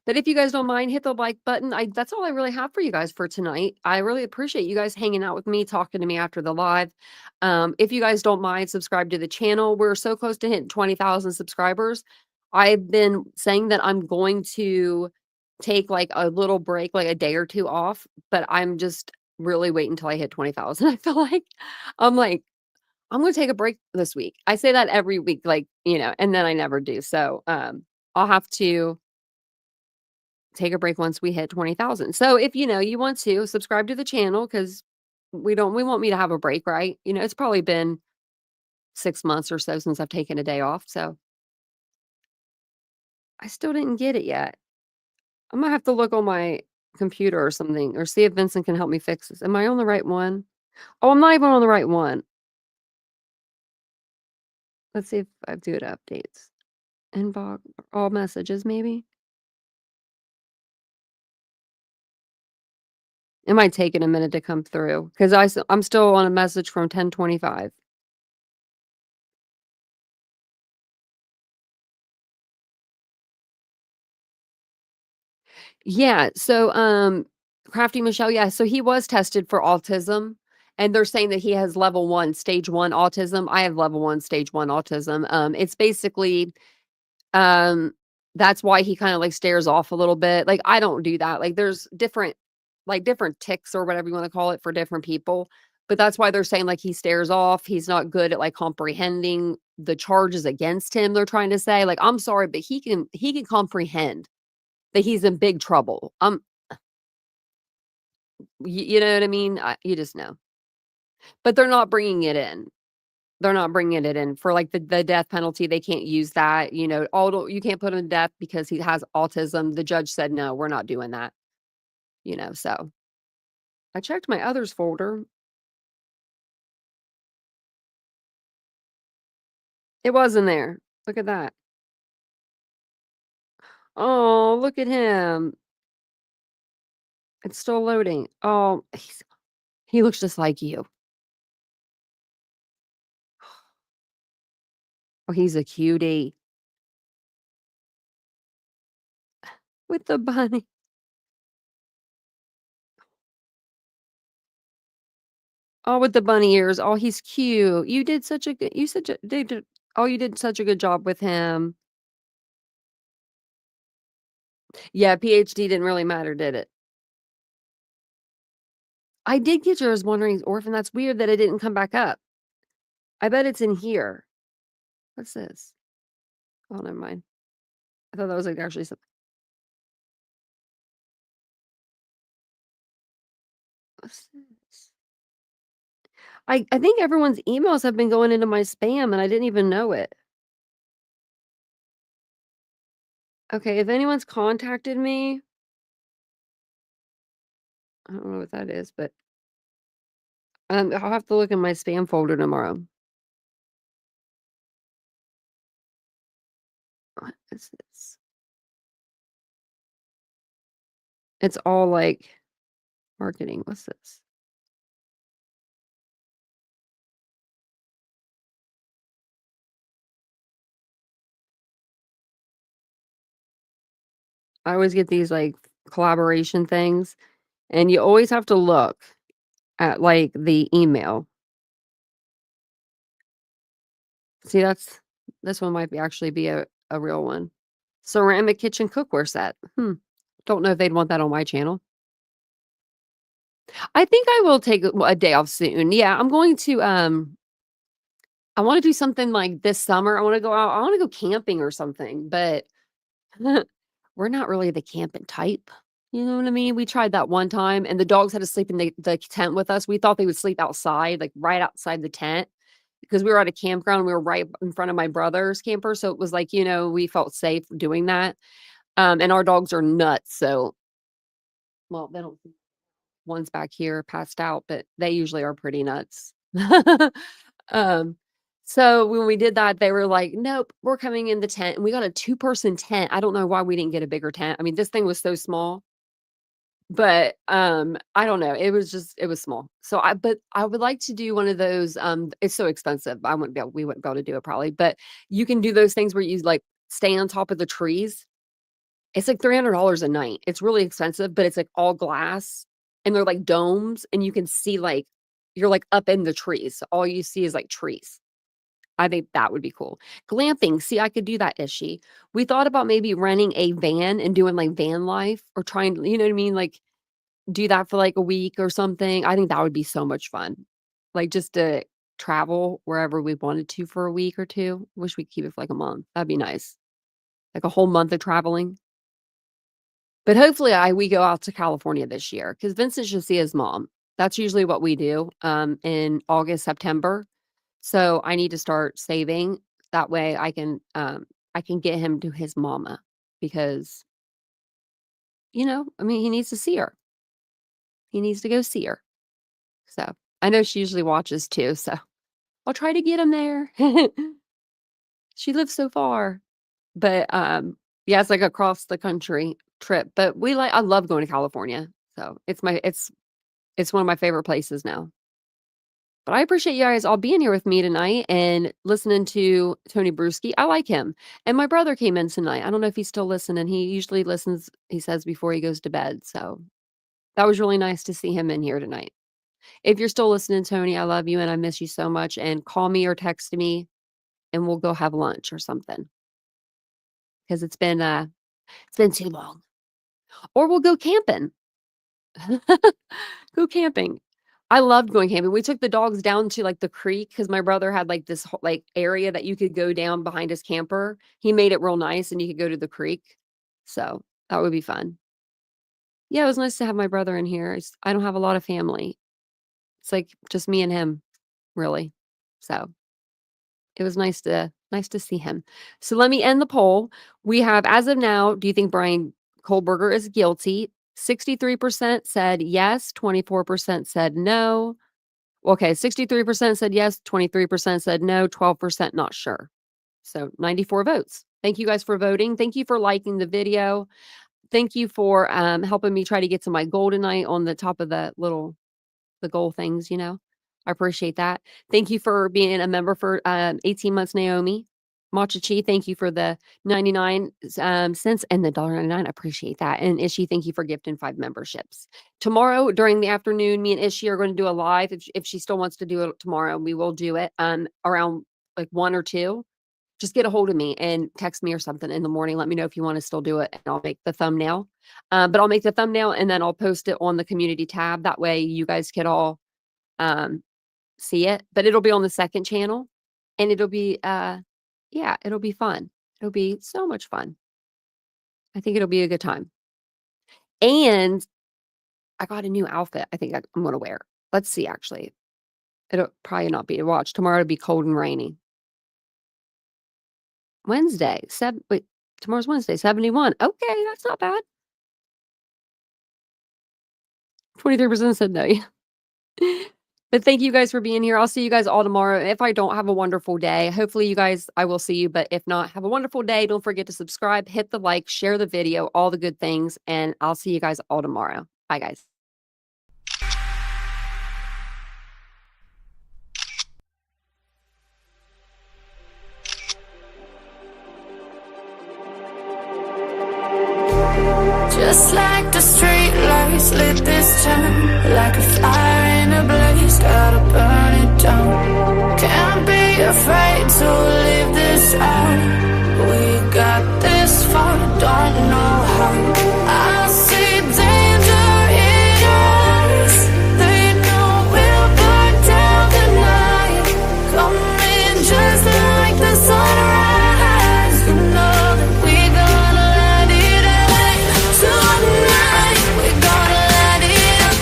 But if you guys don't mind, hit the like button. That's all I really have for you guys for tonight. I really appreciate you guys hanging out with me, talking to me after the live. If you guys don't mind, subscribe to the channel. We're so close to hitting 20,000 subscribers. I've been saying that I'm going to take like a little break, like a day or two off, but I'm just really waiting until I hit 20,000. I feel like I'm going to take a break this week. I say that every week, like, and then I never do. So, I'll have to take a break once we hit 20,000. So if you want to subscribe to the channel because we want me to have a break, right? It's probably been 6 months or so since I've taken a day off. So I still didn't get it yet. I'm gonna have to look on my computer or something or see if Vincent can help me fix this. Am I on the right one? Oh, I'm not even on the right one. Let's see if I do it updates. Inbox, all messages, maybe. It might take it a minute to come through because I'm still on a message from 1025. Yeah, so, Crafty Michelle, yeah, so he was tested for autism, and they're saying that he has level 1, stage 1 autism. I have level 1, stage 1 autism. It's basically, um, that's why he kinda, like, stares off a little bit. Like, I don't do that. Like, there's different tics or whatever you wanna call it for different people, but that's why they're saying, like, he stares off. He's not good at, like, comprehending the charges against him, they're trying to say. Like, I'm sorry, but he can comprehend that he's in big trouble. You know what I mean? You just know. But they're not bringing it in. They're not bringing it in for like the death penalty. They can't use that. You can't put him to death because he has autism. The judge said, no, we're not doing that. So I checked my others folder. It wasn't there. Look at that. Oh, look at him. It's still loading. Oh, he looks just like you. Oh, he's a cutie. With the bunny. Oh, with the bunny ears. Oh, he's cute. You did such a good you did such a good job with him. Yeah, PhD didn't really matter, did it? I did get yours wondering orphan. That's weird that it didn't come back up. I bet it's in here. What's this? Oh, never mind. I thought that was like actually something. What's this? I think everyone's emails have been going into my spam and I didn't even know it. Okay, if anyone's contacted me, I don't know what that is, but I'll have to look in my spam folder tomorrow. What is this? It's all like marketing. What's this? I always get these like collaboration things, and you always have to look at like the email. See, this one might be actually be a real one. Ceramic kitchen cookware set. Don't know if they'd want that on my channel. I think I will take a day off soon. Yeah, I'm going to I want to do something like this summer. I want to go out. I want to go camping or something, but we're not really the camping type. You know what I mean? We tried that one time and the dogs had to sleep in the tent with us. We thought they would sleep outside, like right outside the tent, because we were at a campground. We were right in front of my brother's camper. So it was like, we felt safe doing that. And our dogs are nuts. So, well, they don't, one's back here passed out, but they usually are pretty nuts. um, so when we did that, they were like, nope, we're coming in the tent. And we got a 2-person tent. I don't know why we didn't get a bigger tent. I mean, this thing was so small. But, I don't know, it was small. So but I would like to do one of those, it's so expensive. We wouldn't be able to do it probably, but you can do those things where you, like, stay on top of the trees. It's like $300 a night. It's really expensive, but it's, like, all glass, and they're, like, domes, and you can see, like you're, like, up in the trees. So all you see is, like, trees. I think that would be cool. Glamping, see, I could do that, Ishi. We thought about maybe renting a van and doing, like, van life or trying, you know what I mean? Like, do that for like a week or something. I think that would be so much fun. Like just to travel wherever we wanted to for a week or two. Wish we could keep it for like a month. That'd be nice. Like a whole month of traveling. But hopefully we go out to California this year because Vincent should see his mom. That's usually what we do in August, September. So I need to start saving. That way I can get him to his mama because, I mean, he needs to see her. He needs to go see her. So I know she usually watches too. So I'll try to get him there. She lives so far. But yeah, it's like across the country trip. But I love going to California. So it's one of my favorite places now. But I appreciate you guys all being here with me tonight and listening to Tony Bruschi. I like him. And my brother came in tonight. I don't know if he's still listening. He usually listens, he says, before he goes to bed. So that was really nice to see him in here tonight. If you're still listening, Tony, I love you and I miss you so much. And call me or text me and we'll go have lunch or something. Because it's been too long. Or we'll go camping. Go camping. I loved going camping. We took the dogs down to like the creek because my brother had like this like area that you could go down behind his camper. He made it real nice and you could go to the creek. So that would be fun. Yeah, it was nice to have my brother in here. I don't have a lot of family. It's like just me and him, really. So it was nice to see him. So let me end the poll. We have, as of now, do you think Bryan Kohberger is guilty? 63% said yes, 24% said no. Okay, 63% said yes, 23% said no, 12% not sure. So 94 votes. Thank you guys for voting. Thank you for liking the video. Thank you for helping me try to get to my goal tonight on the top of the goal things, I appreciate that. Thank you for being a member for 18 months, Naomi. Machachi, thank you for the 99 cents and the $1.99. I appreciate that. And Ishi, thank you for gifting 5 memberships. Tomorrow during the afternoon, me and Ishi are going to do a live. If she still wants to do it tomorrow, we will do it around like 1 or 2. Just get a hold of me and text me or something in the morning. Let me know if you want to still do it and I'll make the thumbnail. But I'll make the thumbnail and then I'll post it on the community tab. That way you guys could all see it, but it'll be on the second channel and it'll be it'll be fun. It'll be so much fun. I think it'll be a good time. And I got a new outfit I think I'm going to wear. Let's see, actually. It'll probably not be to watch. Tomorrow it'll be cold and rainy. Wednesday, tomorrow's Wednesday, 71. Okay, that's not bad. 23% said no. But thank you guys for being here. I'll see you guys all tomorrow. If I don't, have a wonderful day. Hopefully you guys, I will see you. But if not, have a wonderful day. Don't forget to subscribe, hit the like, share the video, all the good things. And I'll see you guys all tomorrow. Bye, guys. Just like the street lights lit this town, like a fire in a blaze, gotta burn it down. Can't be afraid to leave this out. We got this far, don't know how. I see danger in eyes. They know we'll burn down the night. Coming just like the sunrise. You know that we gonna let it out. Tonight, we're gonna let it out.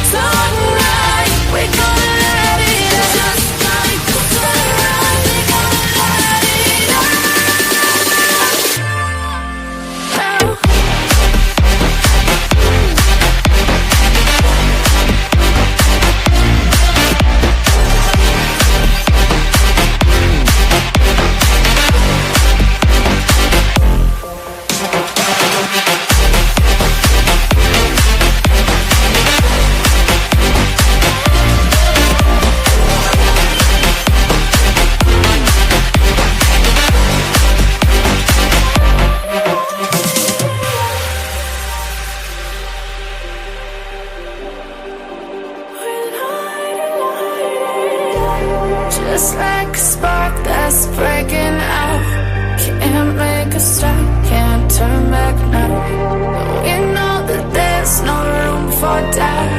Tonight, we're gonna let it out. Just like the sunrise, we're gonna let it out. Just like a spark that's breaking out. Can't make a stop, can't turn back now. We know that there's no room for doubt.